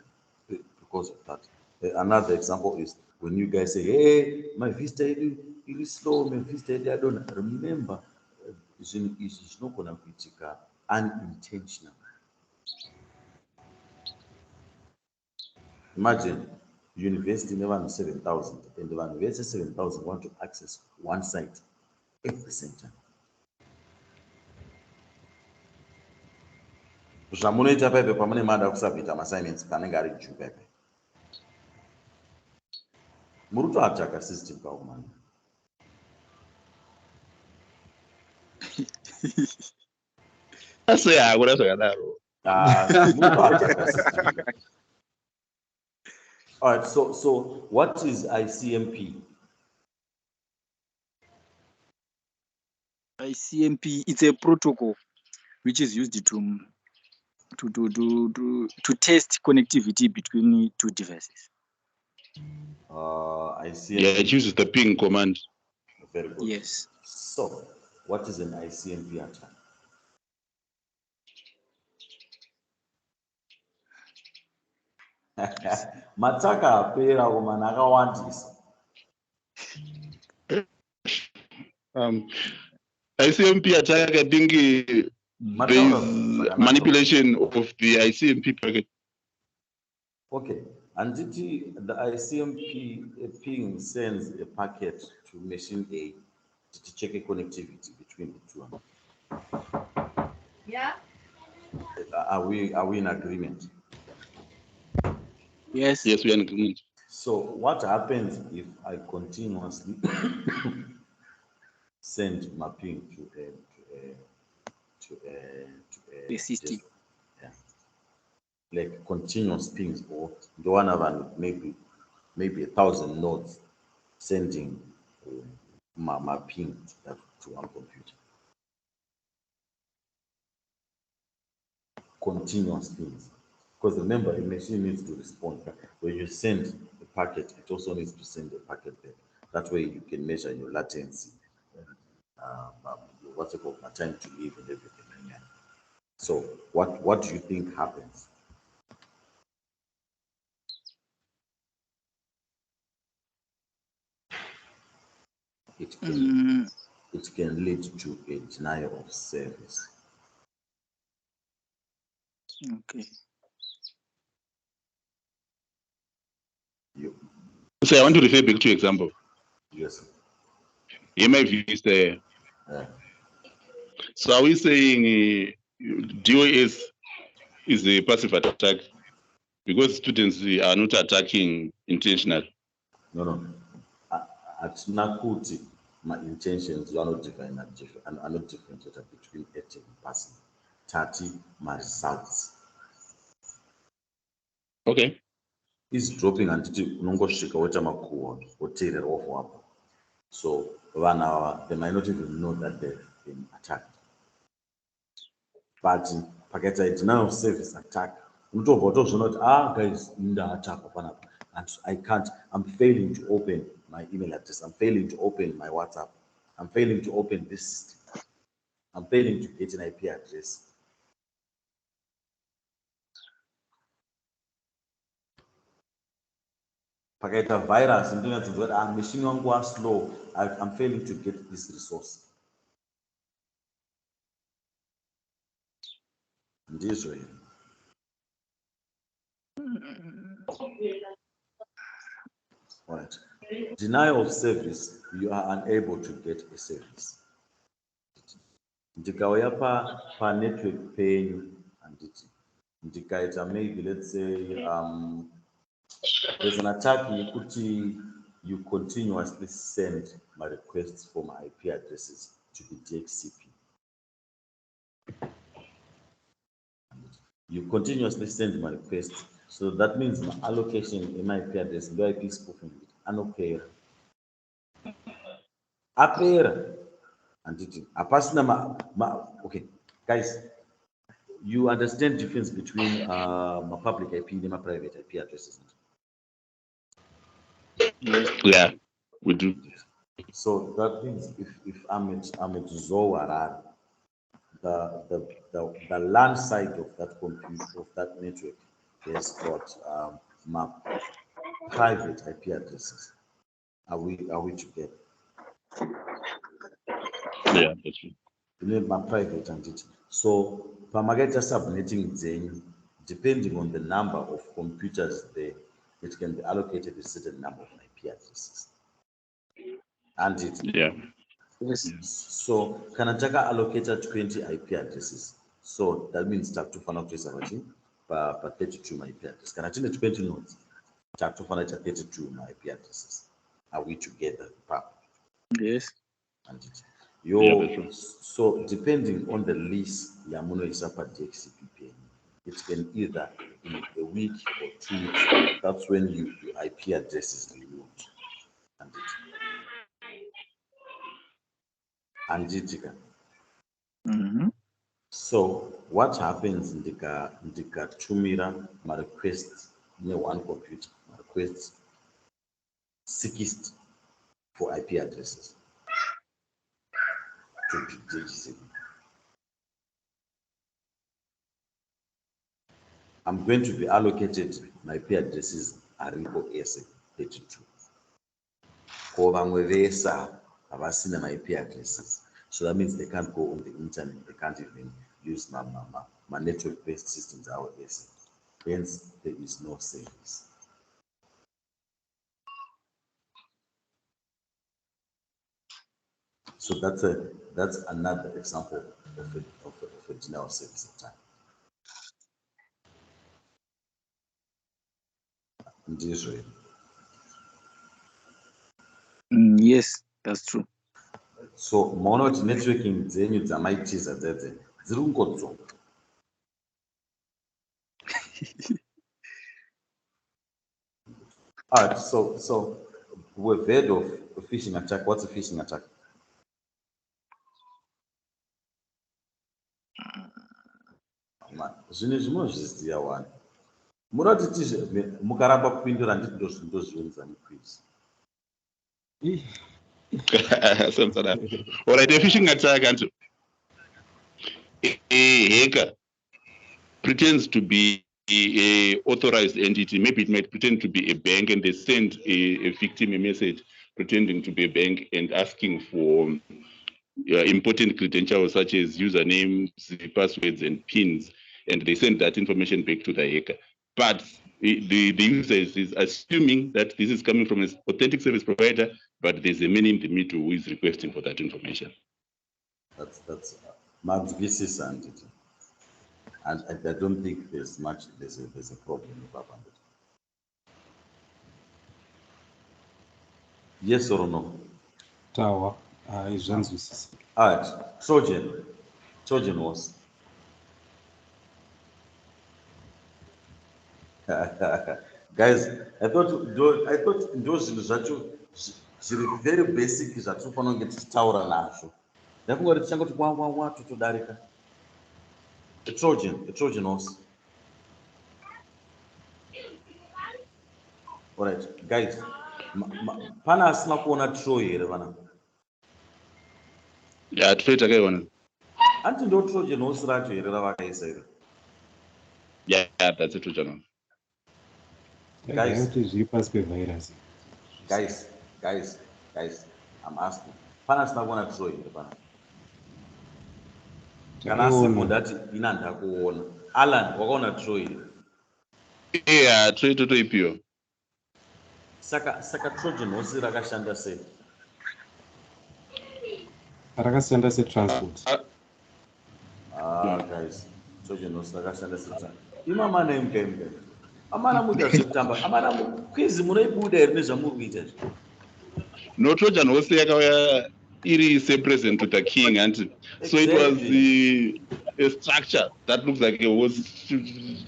because of that. Another example is when you guys say, hey, my vista iri slow, my vista yedu yadonha. Remember, zvinhu izvi zvinogona kuitika unintentional. Imagine university nevanhu 7,000 and vanhu vese 7,000 want to access one site at the same time. Zvamunoita paipe pamune mada kusabhita maassignments panenge ari juu paipe muri kutoataka system kaumana. Asi hakuna zvakadaro. Muri kutoataka system. All right, so what is ICMP? ICMP, it's a protocol which is used to test connectivity between two devices. ICMP. Yeah, it uses the ping command. Very good. Yes. So, what is an ICMP attack? Mataka apera kumana akawandisa. ICMP attack, I think there's manipulation of the ICMP packet. Okay, and the ICMP ping sends a packet to machine A to check a connectivity between the two. Yeah. Are we in agreement? Yes. Yes, we are in agreement. So what happens if I continuously send my ping to The system. yeah, like continuous pings, or the one of maybe 1,000 nodes sending my ping to one computer. Continuous pings, because remember, a machine needs to respond. When you send a packet, it also needs to send a packet back. That way you can measure your latency, what's it called, my time to live and everything. So what do you think happens? it can lead to a denial of service. Okay. So I want to refer back to example. Yes. Here my view is there. So are we saying DOS is a passive attack because students are not attacking intentionally? No. At Nakuti, my intentions are not different and are not differentiated between active and passive. 30, my results. Okay. Is dropping until unongosvika woita makuhwa woteerera off up. So they might not even know that they've been attacked. But pakaita a denial of service attack, unotobva watozviona kuti guys ndaattackwa panapa and I can't, I'm failing to open my email address, I'm failing to open my WhatsApp, I'm failing to open this system, I'm failing to get an IP address. Pakaita virus ndinotobva machine wangu was slow, I'm failing to get this resource. Ndizvo here. Right. Denial of service, you are unable to get a service. Ndikauya pa network penyu handiti ndikaita maybe let's say there's an attack yekuti you continuously send my requests for my IP addresses to the DHCP. You continuously send my requests, so that means my allocation in my IP address, the IP spoofing, anopera. Apera. And it okay, guys, you understand the difference between my public IP and my private IP addresses? Yeah, we do. So that means if I'm at Zowarar, the LAN side of that computer, of that network, has got my private IP addresses. Are we together? Yeah, that's true. My private entity. So Pamageta subnetting then, depending on the number of computers there, it can be allocated a certain number of IP addresses. And it Yes. so Kanataka allocated 20 IP addresses. So that means tap to find out per 32 my IP addresses. Kanatine 20 nodes, tap to find out 32 my IP addresses. Are we together? Yes. And it. So depending on the lease Yamuno is up at DHCP, it can either be a week or 2 weeks. That's when your IP address is removed. And so what happens in the Tumira my request in one computer, my request 60 for IP addresses to DHCP. I'm going to be allocated my IP addresses Aripo S32. My IP addresses. So that means they can't go on the internet, they can't even use my network-based systems, our ASIC. Hence, there is no service. So that's another example of a denial of service attack. Yes, that's true. So mono networking dzenyu dzamaitiza dzedze dziri kungodzoka. All right, so we've heard of a phishing attack. What's a phishing attack? Zvinezvi munozviziva wani. Munoti mukaramba kupindura ndozviunza muquiz. All right, a phishing attack, and a hacker pretends to be a authorized entity. Maybe it might pretend to be a bank, and they send a victim a message pretending to be a bank and asking for important credentials such as usernames, passwords, and pins, and they send that information back to the hacker. But the user is assuming that this is coming from an authentic service provider, but there's a man in the middle who is requesting for that information. That's Matsugisi's entity. And I don't think there's a problem with that. Yes or no? Tawa, izvanzwisisa. All right. Trojan was. Guys, I thought those zviri very basic zvatinofanira kunge tichitaura nazvo. Ndakungoti tichangoti wa totodarika. A Trojan horse. All right, guys. Pana asina kuona Troy here vana. Yeah, Troy takaiona. Anti ndo Trojan horse racho here ravakaisa here. Yeah, that's a Trojan horse. Guys, virus. Guys, I'm asking. Pana asina kuona Troy here vana. Kana sipo ndati ina ndakuona. Alan, wakaona Troy here. Yeah, Troy totoipiwa. Saka Trojan horse rakashanda sei? Rakashanda setransport. Guys, Trojan horse rakashanda setransport. Imama name. Amana muda zvekutamba. Amana quiz munoibuda here nezvamuri kuita izvi. No, Trojan horse yakauya iri present to the king, and so it was a structure that looks like it was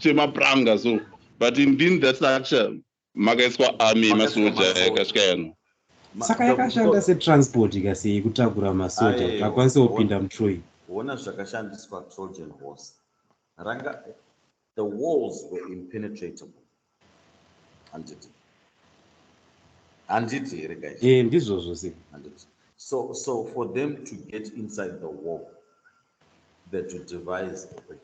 chemapranga. So, but in that structure, makaiswa army masoja yakasvika yano. Saka yakashanda setransport ikasei kutakura masoja kuti akwanise kupinda muTroy. Ona zvakashandiswa Trojan horse. The walls were impenetrable. Anditi here, guys. Ndizvozvo sei. So for them to get inside the wall, they had to devise a way.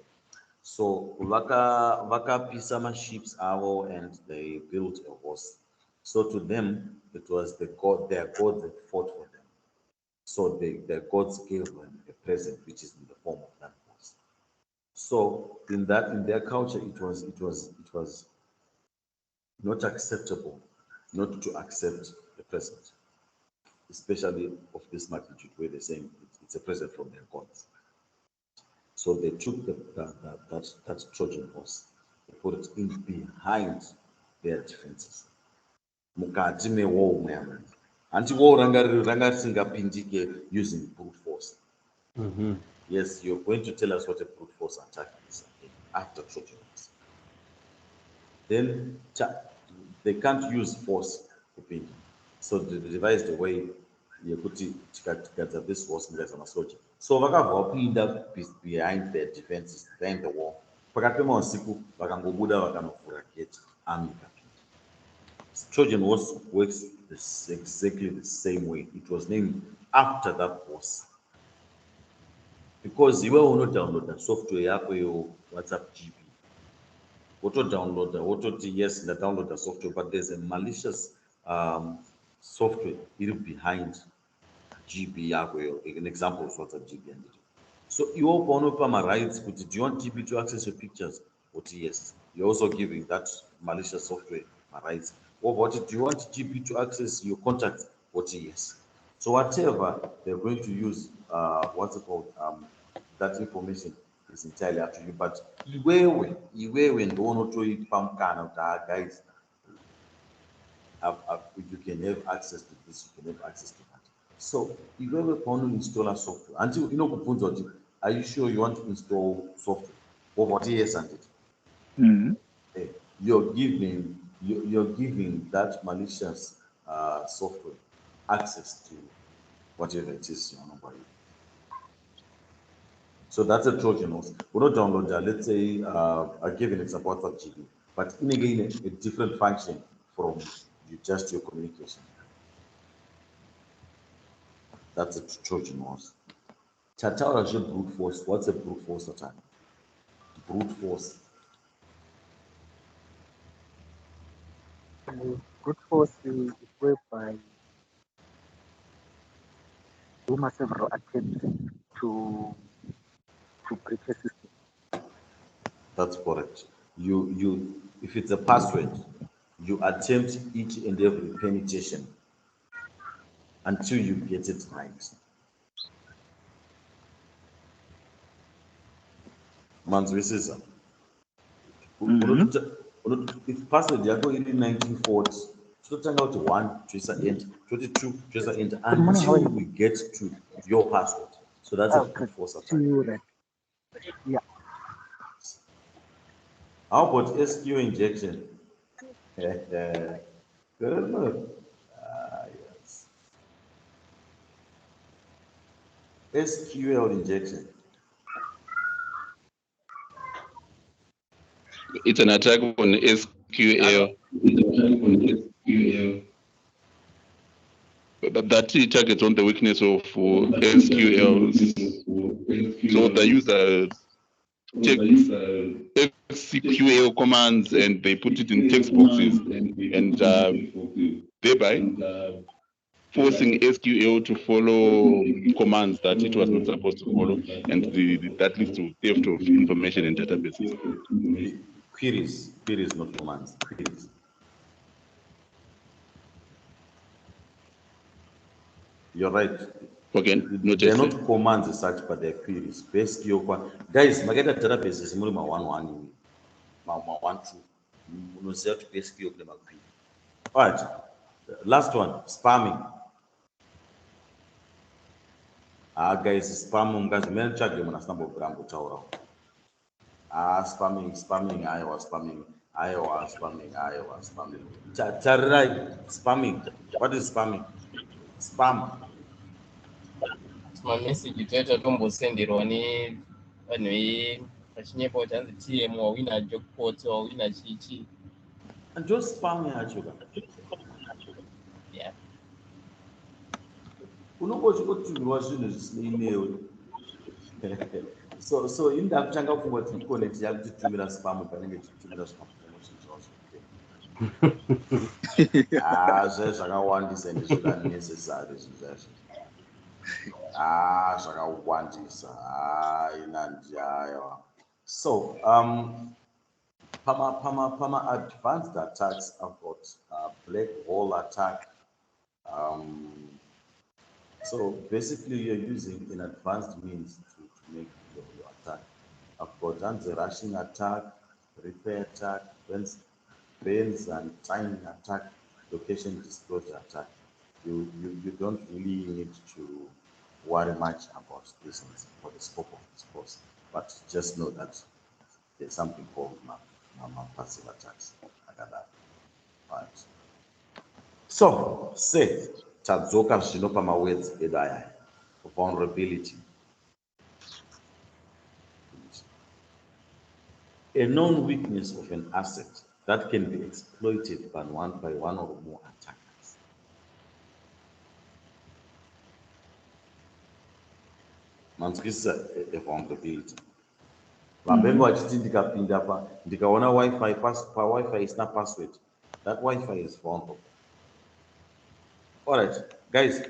So vakapisa maships avo and they built a horse. So to them, it was their god that fought for them. So their gods gave them a present, which is in the form of that horse. So in their culture, it was not acceptable not to accept the present, especially of this magnitude, where they're saying it's a present from their gods. So they took that Trojan horse, they put it in behind their defenses. Mukati mewall meamwe. Anti-war ranga risingapindike using brute force. Yes, you're going to tell us what a brute force attack is after Trojan horse. Then they can't use force kupinda. So they devised a way yekuti tikadza this horse ngaisa masoja. So vakabva vapinda behind their defenses, behind the wall. Pakati pemausiku vakangobuda vakanovhura gate, army ikapinda. Trojan horse works exactly the same way. It was named after that horse. Because you will not download the software yako yo WhatsApp GP. Auto yes, they download the software, but there's a malicious software behind GB yako. An example of WhatsApp GB. So you open up my rights, but do you want GB to access your pictures? What yes. You're also giving that malicious software my rights. Or what do you want GB to access your contacts? What yes. So whatever they're going to use, what's it called? That information is entirely up to you. But iwewe ndonotoipa pamkana kuti guys, you can have access to this, you can have access to that. So iwewe paunoinstalla software until inokubvunza kuti are you sure you want to install software? Or what yes and it. You're giving that malicious software access to whatever it is you want to buy. So that's a Trojan horse. We don't download that. Let's say I give an example of GB, but in again a different function from just your communication. That's a Trojan horse. Tataura brute force. What's a brute force attack? Brute force. Brute force is whereby consumer several attempts to breach a system. That's correct. If it's a password, you attempt each and every penetration until you get it right. Manzwisisa. If password yako iri 1940, totanga kuti 1 choisa enter, 22 choisa enter until we get to your password. So that's a brute force attack. Yeah. How about Sql injection? Good look. Yes. SQL injection. It's an attack on SQL. But that targets on the weakness of SQLs. So the user takes SQL commands and they put it in text boxes, and thereby forcing SQL to follow commands that it was not supposed to follow, and that leads to theft of information in databases. Queries, not commands. Queries. You're right. Okay, they're not commands as such, but they're queries. Basically, guys, mageta database is more 1-1, 1-2. You say to basically query. All right. Last one, spamming. Guys, spamming. Guys, men check them on a number of gram tower. Spamming. I was spamming. Spamming. What is spamming? Spam. Mameseji toita tombosenderwa nevanhu vachinyepa kuti hanzi TM wawina jackpot wawina chichi. And just spamming acho. Yeah. Unongochikotumirwa zvinhu zvisina email. So inda kutanga kunga connect yakutitumira spam panenge titumira zvimapromotion zvazvo. Zvakawandisa ende zvakanesesary zvinhu zvazvo. Zvakawandisa. Inandiyayo. So pama advanced attacks, I've got black hole attack. So basically, you're using an advanced means to make your attack. I've got anti-rushing attack, repair attack, bends and timing attack, location disclosure attack. You don't really need to worry much about this for the scope of this course, but just know that there's something called passive attacks. Like that. Right. So say tadzoka zvino pamawords edu aya, vulnerability. A known weakness of an asset that can be exploited by one or more attackers. Manzwisisa a vulnerability. Vambengo vachiti ndikapinda ndikaona wifi isina password, that wifi is vulnerable. All right, guys,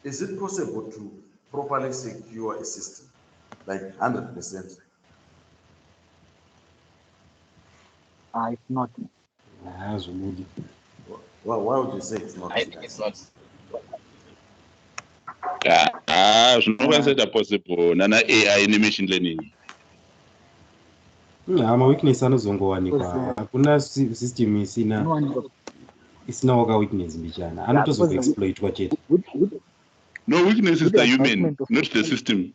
is it possible to properly secure a system, like 100%? It's not. Why would you say it's not? I think it's not. Zvinokwanisa possible nana AI nemachine learning. Weakness anozongowanikwa. Hakuna system isina waka-weakness mbichana. Anotozokuexploitwa chete. No, weakness is the human, not the system.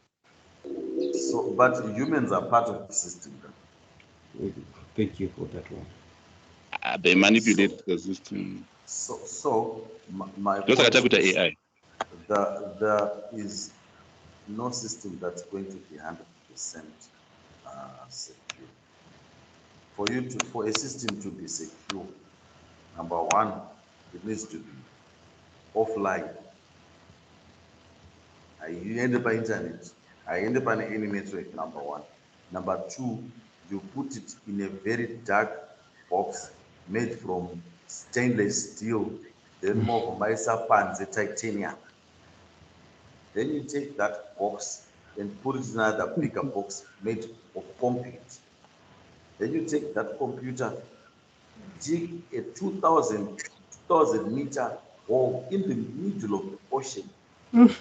So, but humans are part of the system. Thank you for that one. They manipulate the system. So my just like with the AI. There is no system that's going to be 100% secure. For a system to be secure, number one, it needs to be offline. You end up on internet. I end up on any metric, number one. Number two, you put it in a very dark box made from stainless steel then more maisa panze titanium. Then you take that box and put it in another bigger box made of concrete. Then you take that computer, dig a 2,000 meter hole in the middle of the ocean. And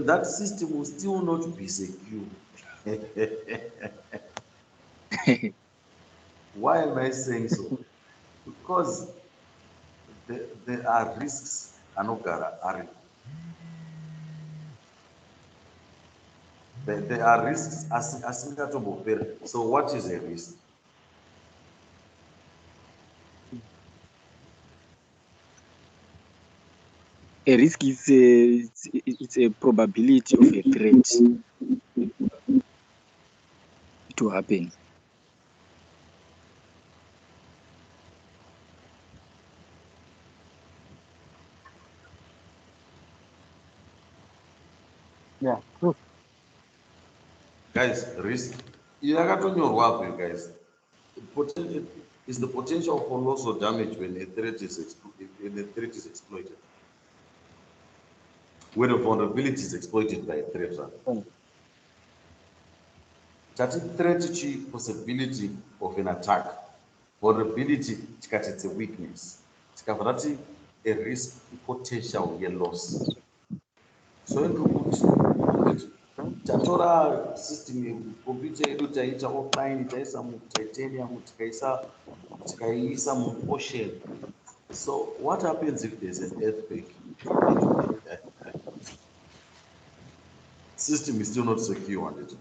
that system will still not be secure. Why am I saying so? Because there are risks. Anogara are. There are risks asingatobopera. So what is a risk? A risk is it's a probability of a threat to happen. Yeah, true. Guys, risk. Yakatonyorwa apo, guys. Is the potential for loss or damage when a threat is exploited. When a vulnerability is exploited by a threat. That threat is possibility of an attack. Vulnerability it's a weakness. It's a risk, potential loss. So tatora system computer yedu taita offline taisa mu titanium tikaisa mu ocean. So what happens if there's an earthquake? System is still not secure on it.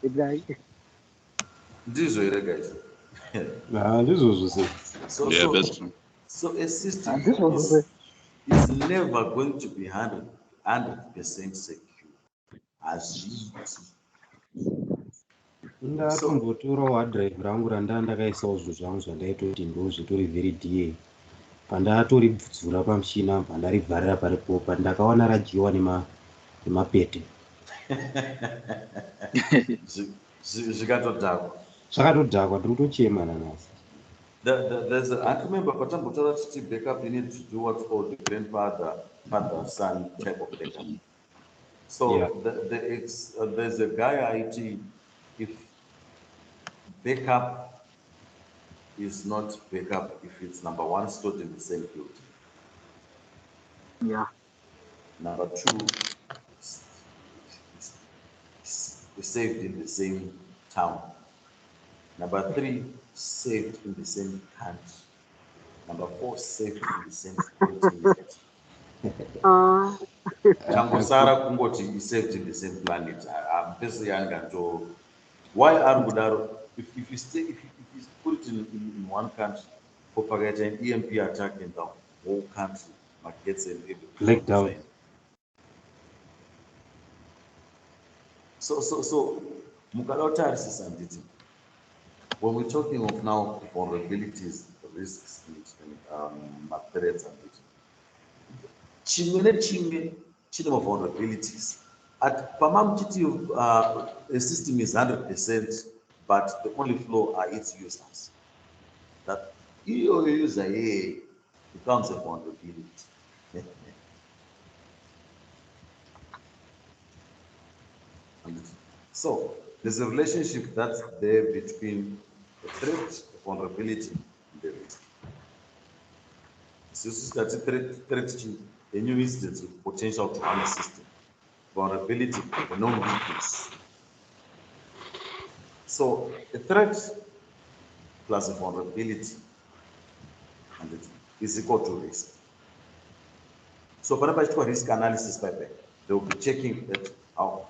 Exactly. This way, guys. This was say. Yeah, that's true. So a system This was is never going to be 100% secure as it. Ndatombotorawo hardrive rangu ndakaisawo zvinhu zvangu zvandaitoti ndozvitori very da pandatoribvudzura pamuchina pandarivharira paripo pandakaona radyiwa nemapete zvikatodhakwa zvakatodhakwa ndiri kutochema nanasi. I remember patambotaura tichiti backup you need to do what's called the grandfather son type of backup. So Yeah. There's a guy IT, if backup is not backup if it's number one stored in the same field. Yeah. Number two, saved in the same town. Number three, saved in the same country. Number four, saved in the same continent. Changosara kungoti is saved in the same planet. I'm basically angato. Why are Gudaro? If you put it in one country, for an EMP attack in the whole country, markets and Black down. So Mukalota and when we're talking of now vulnerabilities, risks, and threats and it, chine vulnerabilities. At Pamam the system is 100%, but the only flaw are its users. That your user becomes a vulnerability. So there's a relationship that's there between the threat, the vulnerability, and the risk. So this is that threat to a new instance with potential to harm the system. Vulnerability, a known weakness. So a threat plus a vulnerability and it is equal to risk. So whenever it's risk analysis pipe, they will be checking that how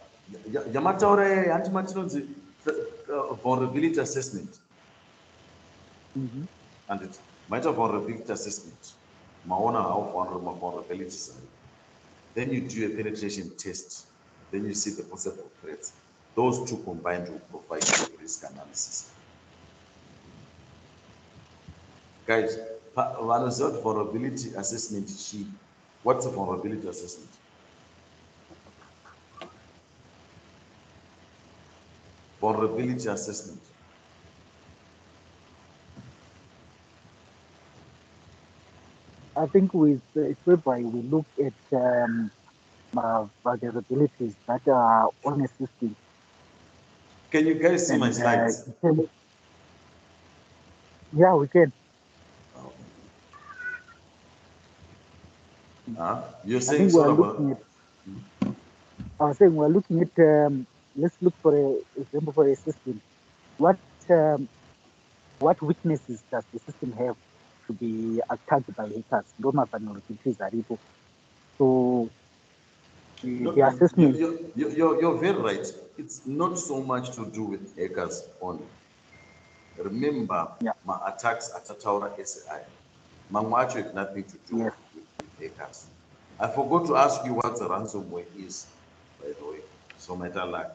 vulnerability assessment. And it might have vulnerability assessment. Maona how vulnerabilities are. Then you do a penetration test. Then you see the possible threats. Those two combined will provide you risk analysis. Guys, one result vulnerability assessment sheet. What's a vulnerability assessment? vulnerability assessment. I think with it's whereby we look at vulnerabilities that are on a system. Can you guys see my slides? Yeah, we can. You're I saying think so we're about. looking at. I was saying we're looking at. Let's look for a example for a system. What weaknesses does the system have to be attacked by hackers? Those are vulnerabilities are people. So the assessment. You're very right. It's not so much to do with hackers only. Remember, Yeah. my attacks at Taura SI. Mamwacho have nothing to do Yes. with hackers. I forgot to ask you what a ransomware is, by the way. So my like.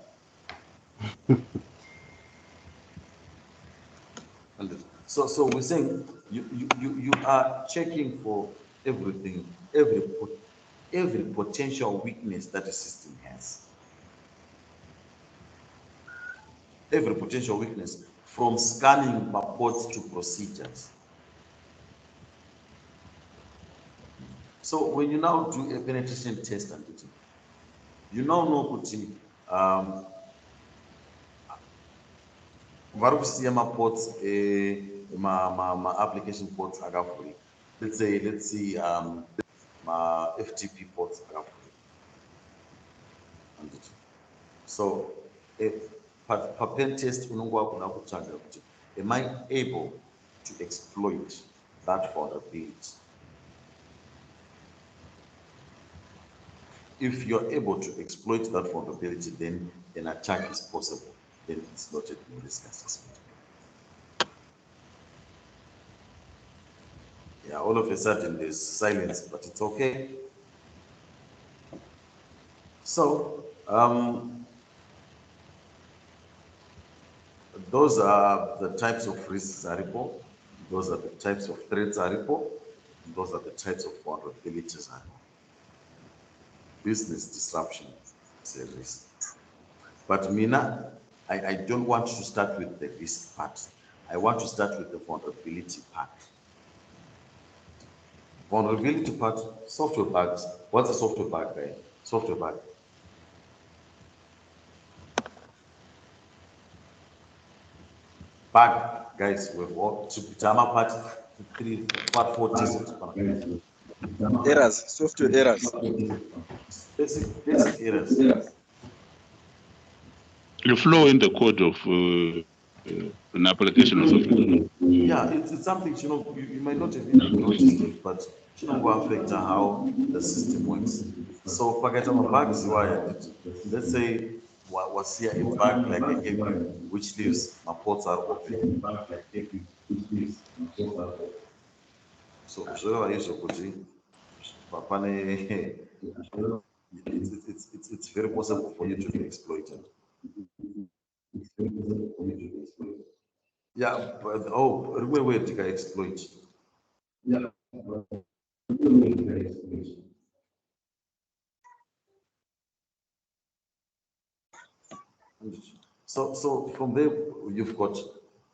So we're saying you are checking for everything, every potential weakness that the system has. Every potential weakness, from scanning reports to procedures. So when you now do a penetration test and it, you now know kuti vari kusiya maports ma application ports akavhurika. Let's see my FTP ports akavhurika. So if per pen test unongwa kuna kutsvaga kuti am I able to exploit that vulnerability? If you're able to exploit that vulnerability, then an attack is possible. Then it's not a new risk assessment. Yeah, all of a sudden there's silence, but it's okay. So those are the types of risks I report. Those are the types of threats I report. Those are the types of vulnerabilities I report. Business disruption is a risk. But Mina, I don't want to start with the risk part. I want to start with the vulnerability part. Vulnerability part, software bugs. What's a software bug, guy? Software bug. Bug, guys, we've all to Jama part 3, part 4 tests. Errors, software errors. Basic errors. The flow in the code of an application or software. Yeah, it's something you might not have even noticed it, but will affect how the system works. So pakatama bugs let's say was here a bug like I gave you, which leaves my ports are open. So it's very possible for you to be exploited. Yeah, but where did I exploit? Yeah. So from there you've got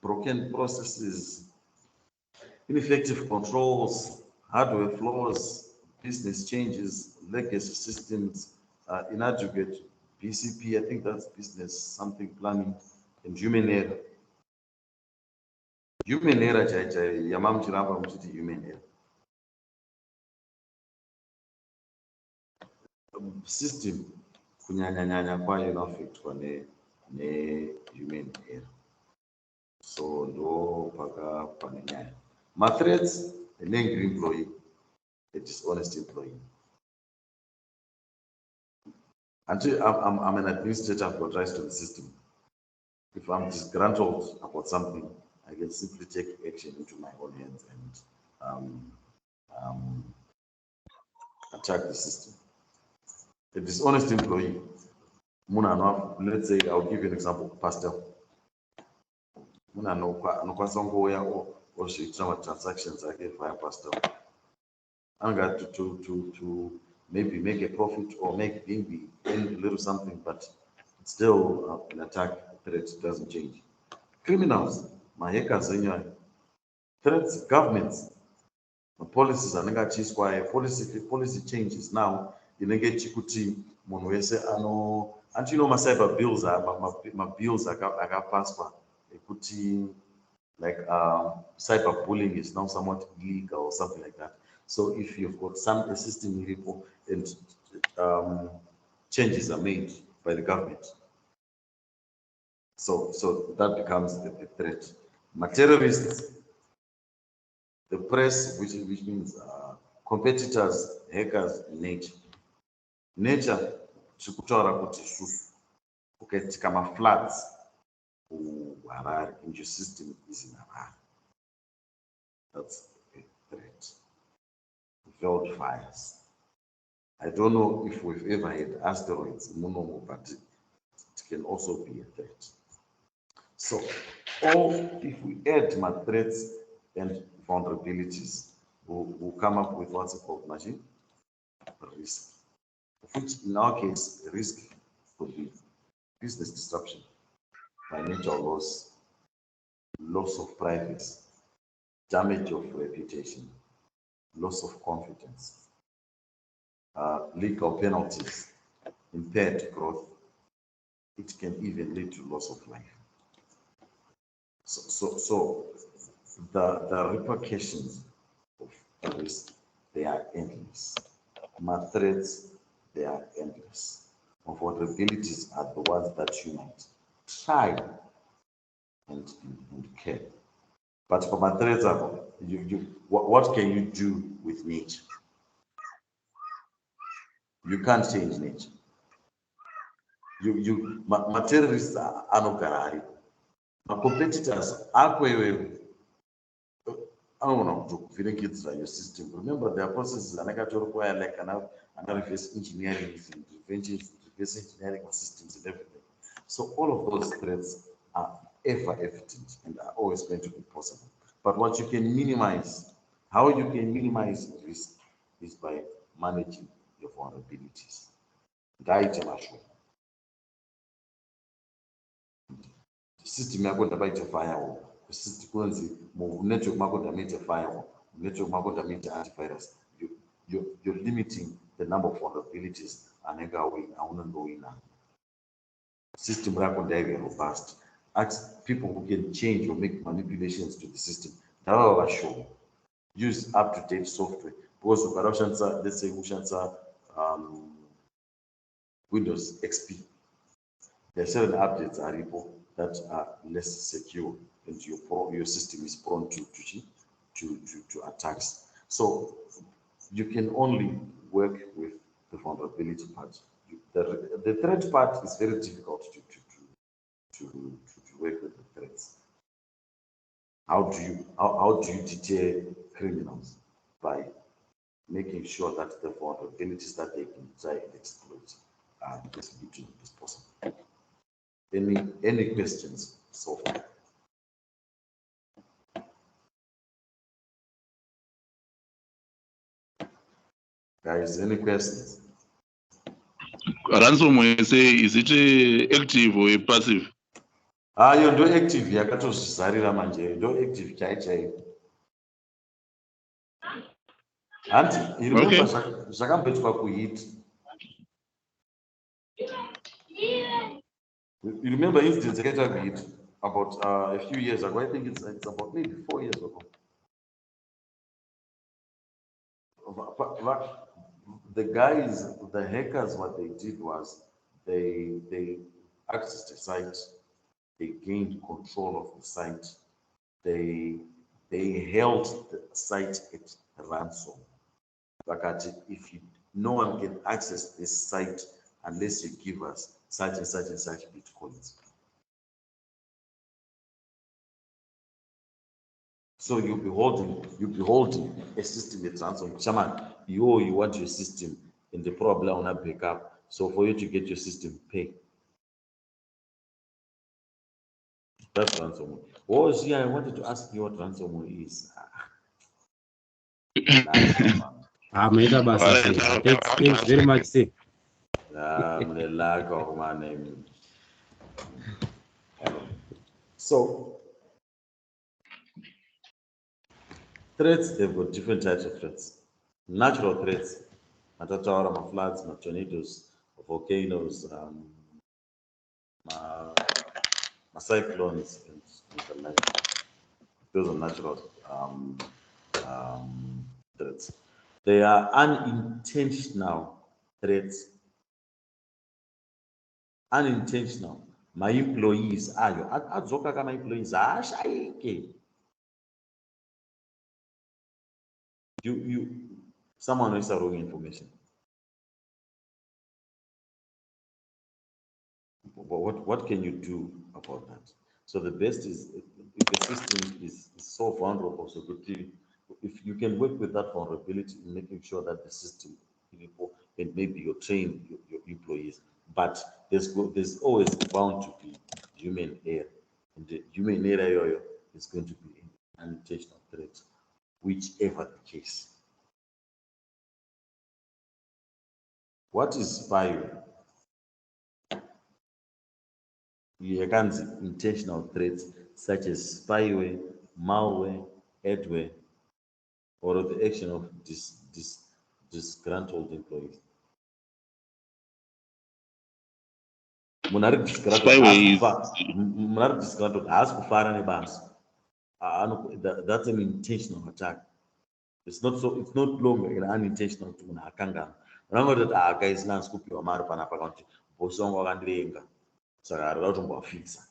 broken processes, ineffective controls, hardware flaws, business changes, legacy systems, inadequate BCP, I think that's business something planning, and human error. Human error, yamam chiramba mchiti human error. System kunyanya kwayo inoaffectwa ne-human error. So ndo pane nyaya. My threats, an angry employee, a dishonest employee. Until I'm an administrator, I've got rights to the system. If I'm disgruntled about something, I can simply take action into my own hands and attack the system. A dishonest employee, let's say, I'll give you an example, pastor. Or she some transactions I get via pastor. I'm going to maybe make a profit or make maybe a little something, but it's still an attack. threat doesn't change. Criminals, hackers anyway. Threats, governments, policies anenge achiiswa, policy changes now inenge chikuti munhu wese and you know cyber bills bills akapaswa ekuti like cyberbullying is now somewhat illegal or something like that. So if you've got a system iripo and changes are made by the government, so that becomes a threat. Terrorists, the press, which means competitors, hackers, nature chikutaura kuti isusu ukaitika mafloods Harare and your system is in Harare. That's a threat. Veld fires. I don't know if we've ever had asteroids, but it can also be a threat. So, if we add my threats and vulnerabilities, we'll come up with what's called machine risk. Which in our case, risk could be business disruption, financial loss, loss of privacy, damage of reputation, loss of confidence, legal penalties, impaired growth. It can even lead to loss of life. So the repercussions of risk, they are endless. My threats, they are endless. Of vulnerabilities are the ones that you might try and care. But for my threats, what can you do with nature? You can't change nature. My terrorists are not gonna. My competitors are I don't want to kids your system. Remember, there are processes and require like another reverse engineering, reverse engineering of systems and everything. So all of those threats are ever evident and are always going to be possible. But what you can minimize, how you can minimize risk is by managing your vulnerabilities. System yako ndabaita firewall. System kunzi network mako ndamaita firewall. Network mako ndamaita antivirus. You're limiting the number of vulnerabilities anenga aunandoina. System yako ndaive robust. Ask people who can change or make manipulations to the system. Ndava sure. Use up-to-date software. Because ukarashandisa, let's say ushandisa Windows XP. There are certain updates are that are less secure, and your system is prone to attacks. So you can only work with the vulnerability part. The threat part is very difficult to work with the threats. How do you deter criminals? By making sure that the vulnerabilities that they can try and exploit are as little as possible. Any questions so far? Guys, any questions? Ransomware say, is it active or passive? You do active yakatozvizarira manje, do active chai. And you remember zvakamboitwa kuhit. You remember incidents that hit about a few years ago. I think it's about maybe 4 years ago. The guys, the hackers, what they did was they accessed the site, they gained control of the site, they held the site at ransom. Like if no one can access this site unless you give us such and such and such bitcoins. So you'll be holding a system at ransom. Shaman, you want your system in the problem on a backup. So for you to get your system, pay. That's ransomware. Oh, yeah, I wanted to ask you what ransomware is. Thanks very much, sir. So threats, they've got different types of threats. Natural threats, matataura, floods, tornadoes, volcanoes, cyclones, and the like. Those are natural threats. They are unintentional threats. Unintentional. My employees ayo adzoka kama employees ashaike. You someone is wrong information. But what can you do about that? So the best is if the system is so vulnerable, so if you can work with that vulnerability in making sure that the system people and maybe you train your employees, but there's always bound to be human error, and the human error is going to be an unintentional threat, whichever the case. What is spyware? Yakanzi intentional threats such as spyware, malware, adware, or the action of disgruntled employees. Spyware is Disgruntled has kufara nebasa. That's an intentional attack. It's not longer an unintentional to munhu akangana. Remember that akaisina sikupiwa mari panapa kuti bosi wangu wakandirenga. Saka arikuda kutomboafixa.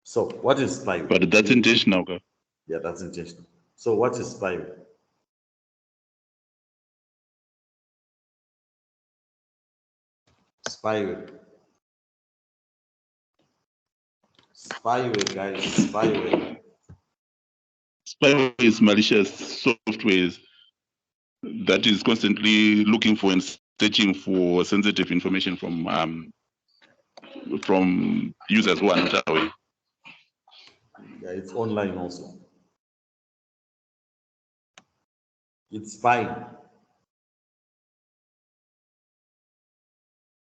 So what is spyware? But that's intentional. Okay? Yeah, that's intentional. So what is spyware? Spyware. Spyware, guys. Spyware. Spyware is malicious software that is constantly looking for and searching for sensitive information from users who are not aware. Yeah, it's online also. It's spying.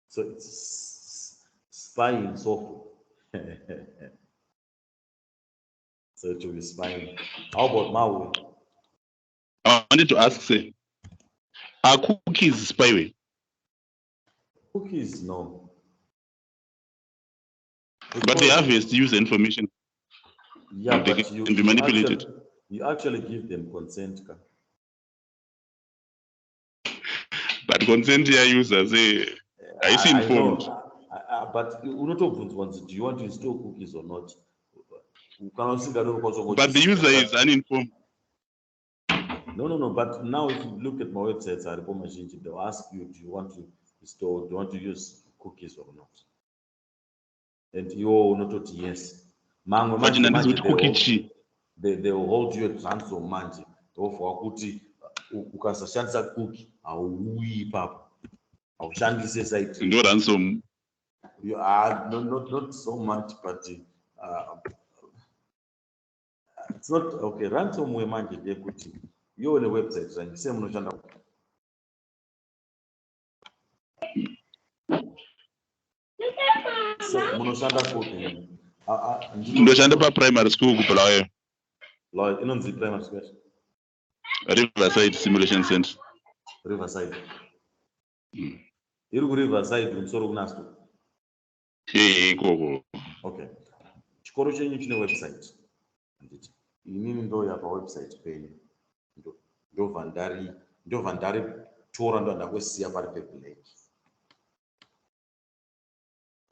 So it's spying software. So it will be spying. How about malware? I wanted to ask, say, are cookies spyware? Cookies, no. But they harvest user information. Yeah, they but can be manipulated. You actually give them consent. But consent here users, I see informed. But do you want to install cookies or not? But the user is uninformed. No. But now, if you look at my websites, they'll ask you, do you want to install, do you want to use cookies or not? And you will not yes. They will hold you at ransom manje. For kuti ukasashandisa cookie, hauwi ipapo. Haushandise site. No ransom. You are not so much, but it's not okay. Ransomware manje ndeyekuti iwo ne website zvandise munoshanda so munoshanda kupi ndoshanda paprimary school kubulawayo inonzi primary school Riverside Simulation Center. Riverside iri kuriverside kumusoro kunasco ikoko. Okay, chikoro chenyu chine website handiti inini ndoya pawebsite penyu ndobva ndaritora ndandangosiya pari peblack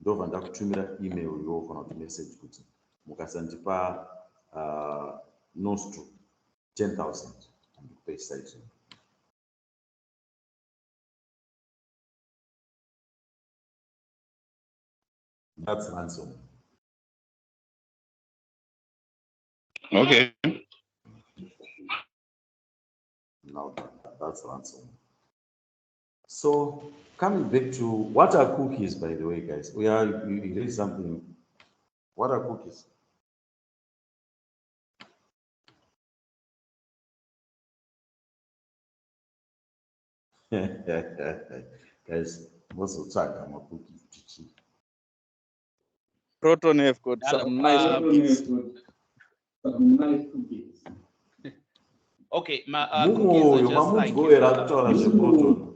ndobva ndakutumira email yo kana kuti message kuti mukasandipa nostro 10,000 andikupei site. That's ransom. Okay. Now that's ransom. So coming back to what are cookies, by the way, guys? You read something. What are cookies? Guys, most of the time I'm a cookie. Proton have got Hello, some nice cookies. Okay, Mungu cookies are uyu just like mamudzoera kutaura zveproton.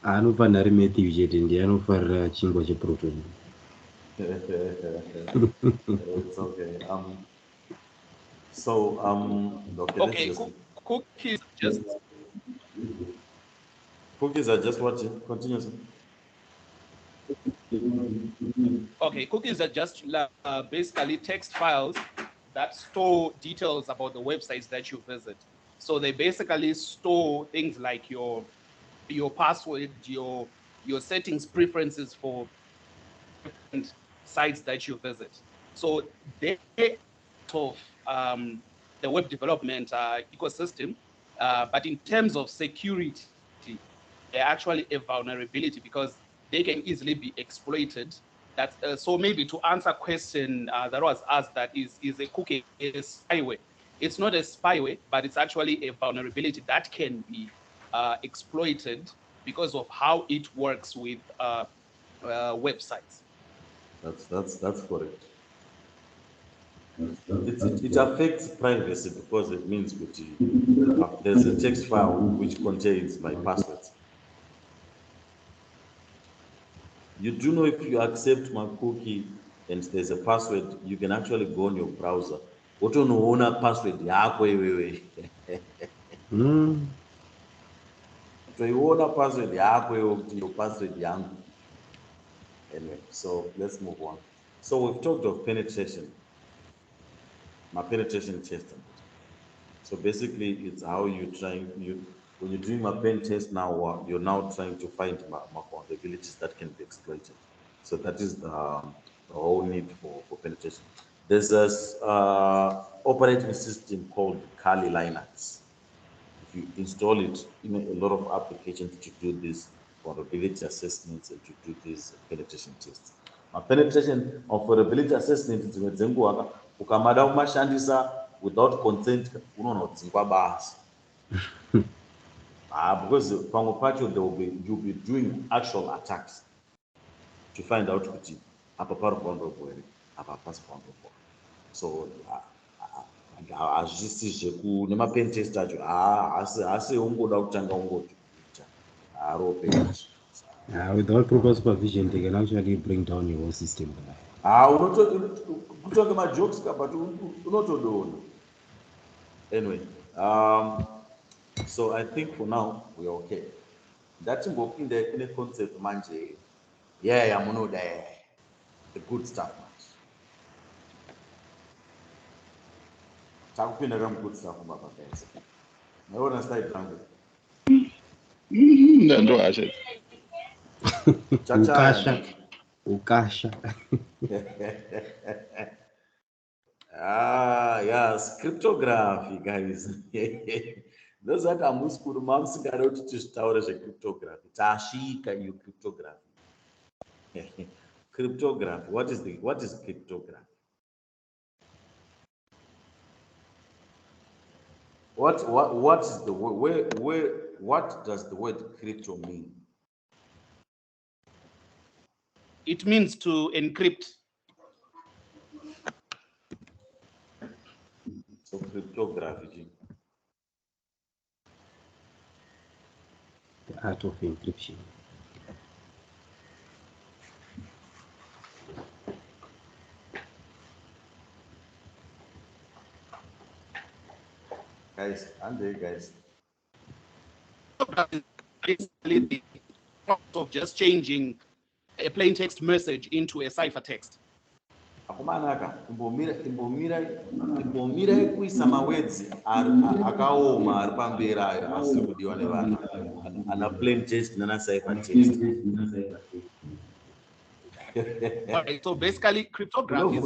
anofanira ari Matthew chete ndiye anofarira chingwa cheproton. It's okay. Okay. okay. Cookies Cookies are just what? Continue. Okay, cookies are just basically text files that store details about the websites that you visit. So they basically store things like your password, your settings, preferences for different sites that you visit. So they of the web development ecosystem, but in terms of security, they're actually a vulnerability because they can easily be exploited. That so maybe to answer a question that was asked, that is a cookie a spyware? It's not a spyware, but it's actually a vulnerability that can be exploited because of how it works with websites. That's correct. It affects privacy because it means that there's a text file which contains my passwords. You do know if you accept my cookie and there's a password, you can actually go on your browser. Utonoona password yako iwewe. Toiona password yako iwewe kuti your password yangu. Anyway, so let's move on. So we've talked of penetration. My penetration testing. So basically, it's how when you're doing my pen test now, you're now trying to find my vulnerabilities that can be exploited. So that is the whole need for penetration. There's this operating system called Kali Linux. If you install it, a lot of applications to do this vulnerability assessments and to do this penetration tests. Penetration of vulnerability assessment dzimwe dzenguva ukamada kumashandisa without consent unoona kuti dzingwa basa. Because pamwe pacho you'll be doing actual attacks to find out kuti apa pari vulnerable here, apa hapasi vulnerable. So hazvisi zveku nemapen test acho asi ungoda kutanga ungoita harope. Without proper supervision, they can actually bring down your whole system. Kutoka majokes but unotodona. Anyway, so I think for now we're okay. Ngatimbopinde kune concept manje munoda the good stuff manje. Takupinda good stuff baba guys. Naona style yangu. Ndo ashe. Ukasha. Yes, cryptography, guys. Those that are muskuru mamsingada kuti tizvitaure zvecryptography. Tashika iyo cryptography. Cryptography. What is cryptography? What is the word? What does the word crypto mean? It means to encrypt. So cryptography. The art of encryption. Guys, and there, guys. Basically, the process of just changing a plain text message into a cipher text. Akumanaka, imbomira kuisa mawedzi akaoma ari pamberi ayo asiri kudiwa nevanhu ana plain text nana cipher text. Alright, so basically cryptography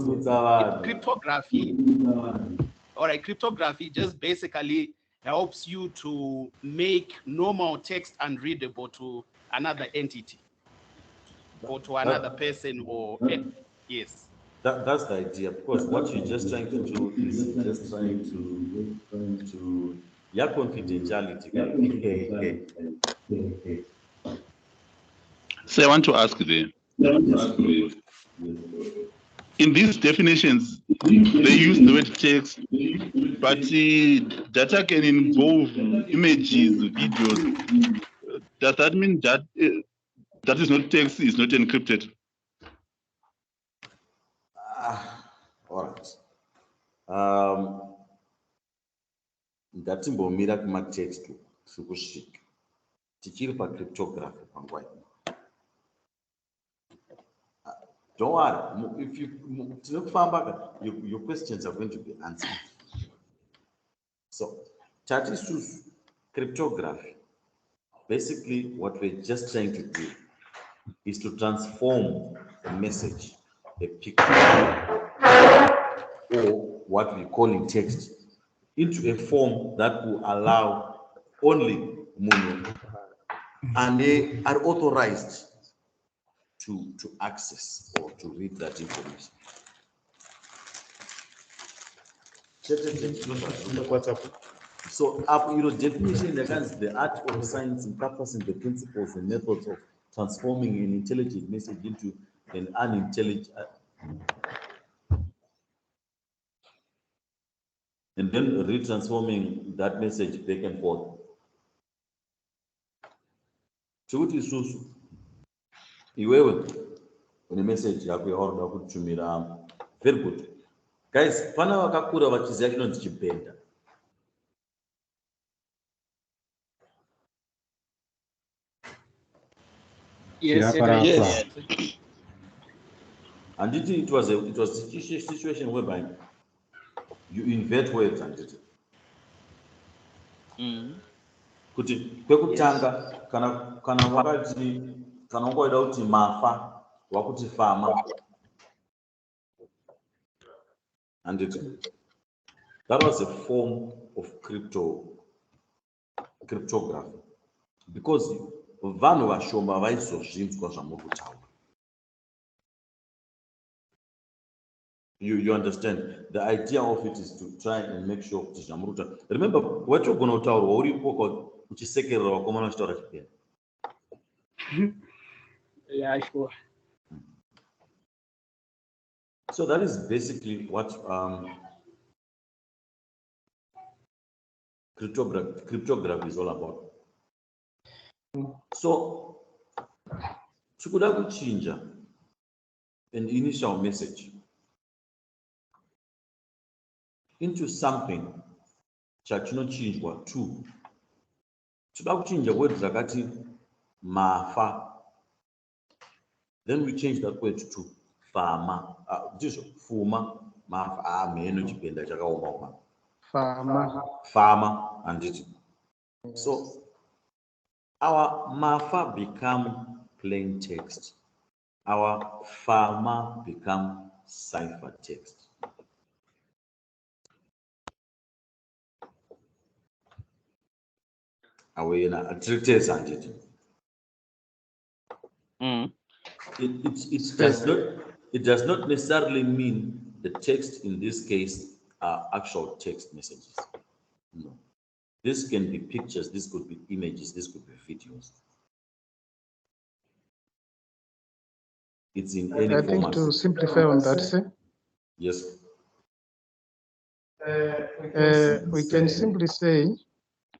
just basically helps you to make normal text unreadable to another entity or to another person or yes. That's the idea, because what you're just trying to do is just trying to confidentiality. So I want to ask there. In these definitions, they use the word text, but data can involve images, videos. Does that mean that that is not text, is not encrypted? All right. Ngatimbomira kumatext sekusvika tichiri pacryptography panguva ino. Don't worry, if your questions are going to be answered. So, Chatisus cryptography, basically what we're just trying to do is to transform a message, a picture, or what we call in text, into a form that will allow only Muno, and they are authorized to access or to read that information. So, definition against the art of science encompassing the principles and methods of transforming an intelligent message into an unintelligent, and then retransforming that message back and forth. Chukuti isusu iwewe une message yako yawaroda kutumira. Very good guys, pana vakakura vachiziva chinonzi chibhenda. Yes. And it was a situation whereby you invert words and it. Kuti kwekutanga kana wakati kana ungoida kuti mafa wakuti fama and it, that was a form of cryptography because vanhu vashoma vaizozvinzwa zvamuri kutaura. You understand? The idea of it is to try and make sure kuti zvamuri kutaura. Remember wachogona kutaurwa uripo uchisekerera vakomana vachitaura chipenda. Yeah, sure. So that is basically what cryptography is all about. So, tikuda kuchinja an initial message into something chachinochinjwa to. Tikuda kuchinja word zakati mafa. Then we change that word to fama. Fuma, mafa, meno chipenda chakaoma. Farmer and it. So our mafa become plain text. Our farmer become cipher text. Our treatise and it. It does not necessarily mean the text in this case are actual text messages. No. This can be pictures, this could be images, this could be videos. It's in any format. I think to simplify on that, sir. Yes. We can simply say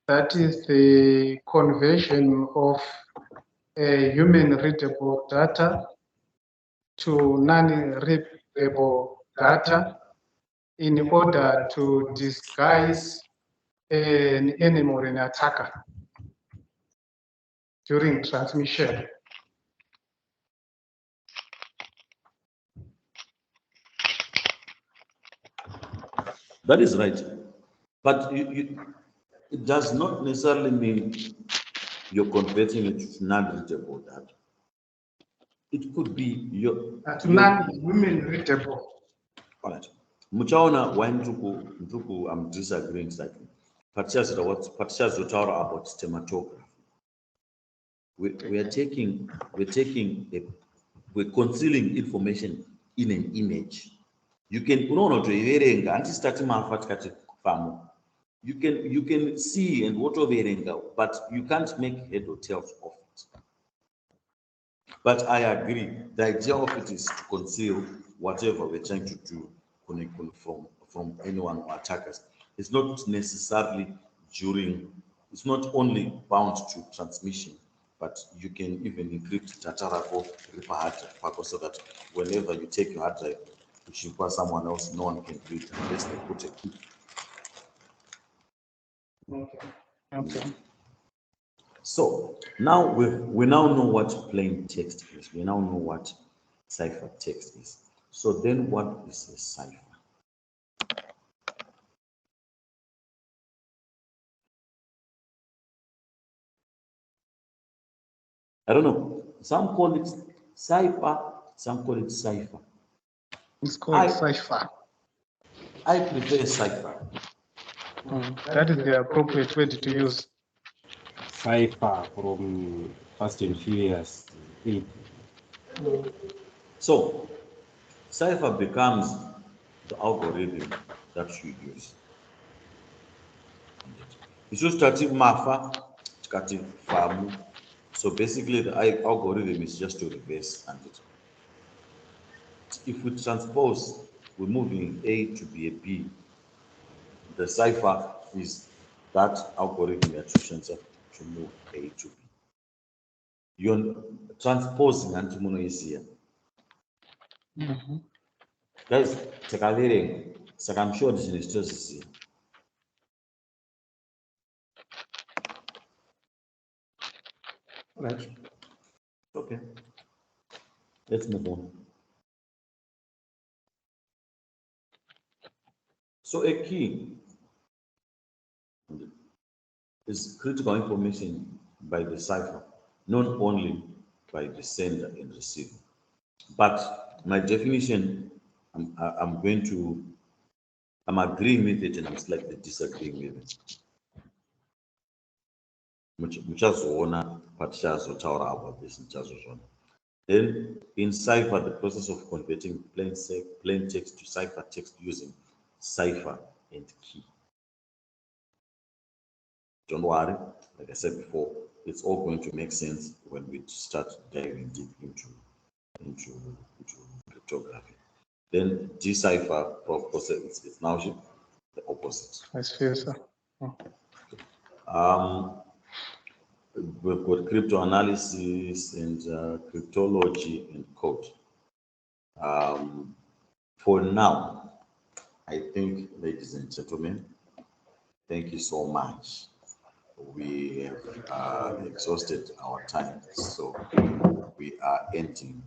that is the conversion of human readable data to non-readable data in order to disguise an enemy or an attacker during transmission. That is right. But it does not necessarily mean you're converting it to non-readable data. It could be your non-human readable. All right. Muchaona why Ntuku I'm disagreeing slightly. Particularly about stematography. We're concealing information in an image. You can you can see and what but you can't make head or tails of it. But I agree. The idea of it is to conceal whatever we're trying to do from anyone or attackers. It's not necessarily during. It's not only bound to transmission, but you can even encrypt data or repair hard drive so that whenever you take your hard drive, which requires someone else, no one can read unless they put a key. Okay. So now we now know what plain text is. We now know what cipher text is. So then what is a cipher? I don't know. Some call it cipher, some call it cipher. It's called cipher. I prefer cipher. That is the appropriate word to use. Cipher from Fast and Furious 8. So cipher becomes the algorithm that you use. Isu starting mafa, starting famu. So basically the algorithm is just to reverse and it. If we transpose, we're moving A to be a B. The cipher is that algorithm that you transfer to move A to B. You're transposing and easier. Guys, tekaverenga. Saka I'm sure this is just right. Okay. Let's move on. So a key is critical information by the cipher, not only by the sender and receiver. But my definition, I'm agreeing with it and I'm slightly disagreeing with it. Muchazoona patichazotaura about this muchazozvona. Then in cipher, the process of converting plain text to cipher text using cipher and key. Don't worry, like I said before, it's all going to make sense when we start diving deep into cryptography. Then decipher process it's now the opposite. I feel so. We've got crypto analysis and cryptology and code. For now, I think, ladies and gentlemen, thank you so much. We have exhausted our time, so we are ending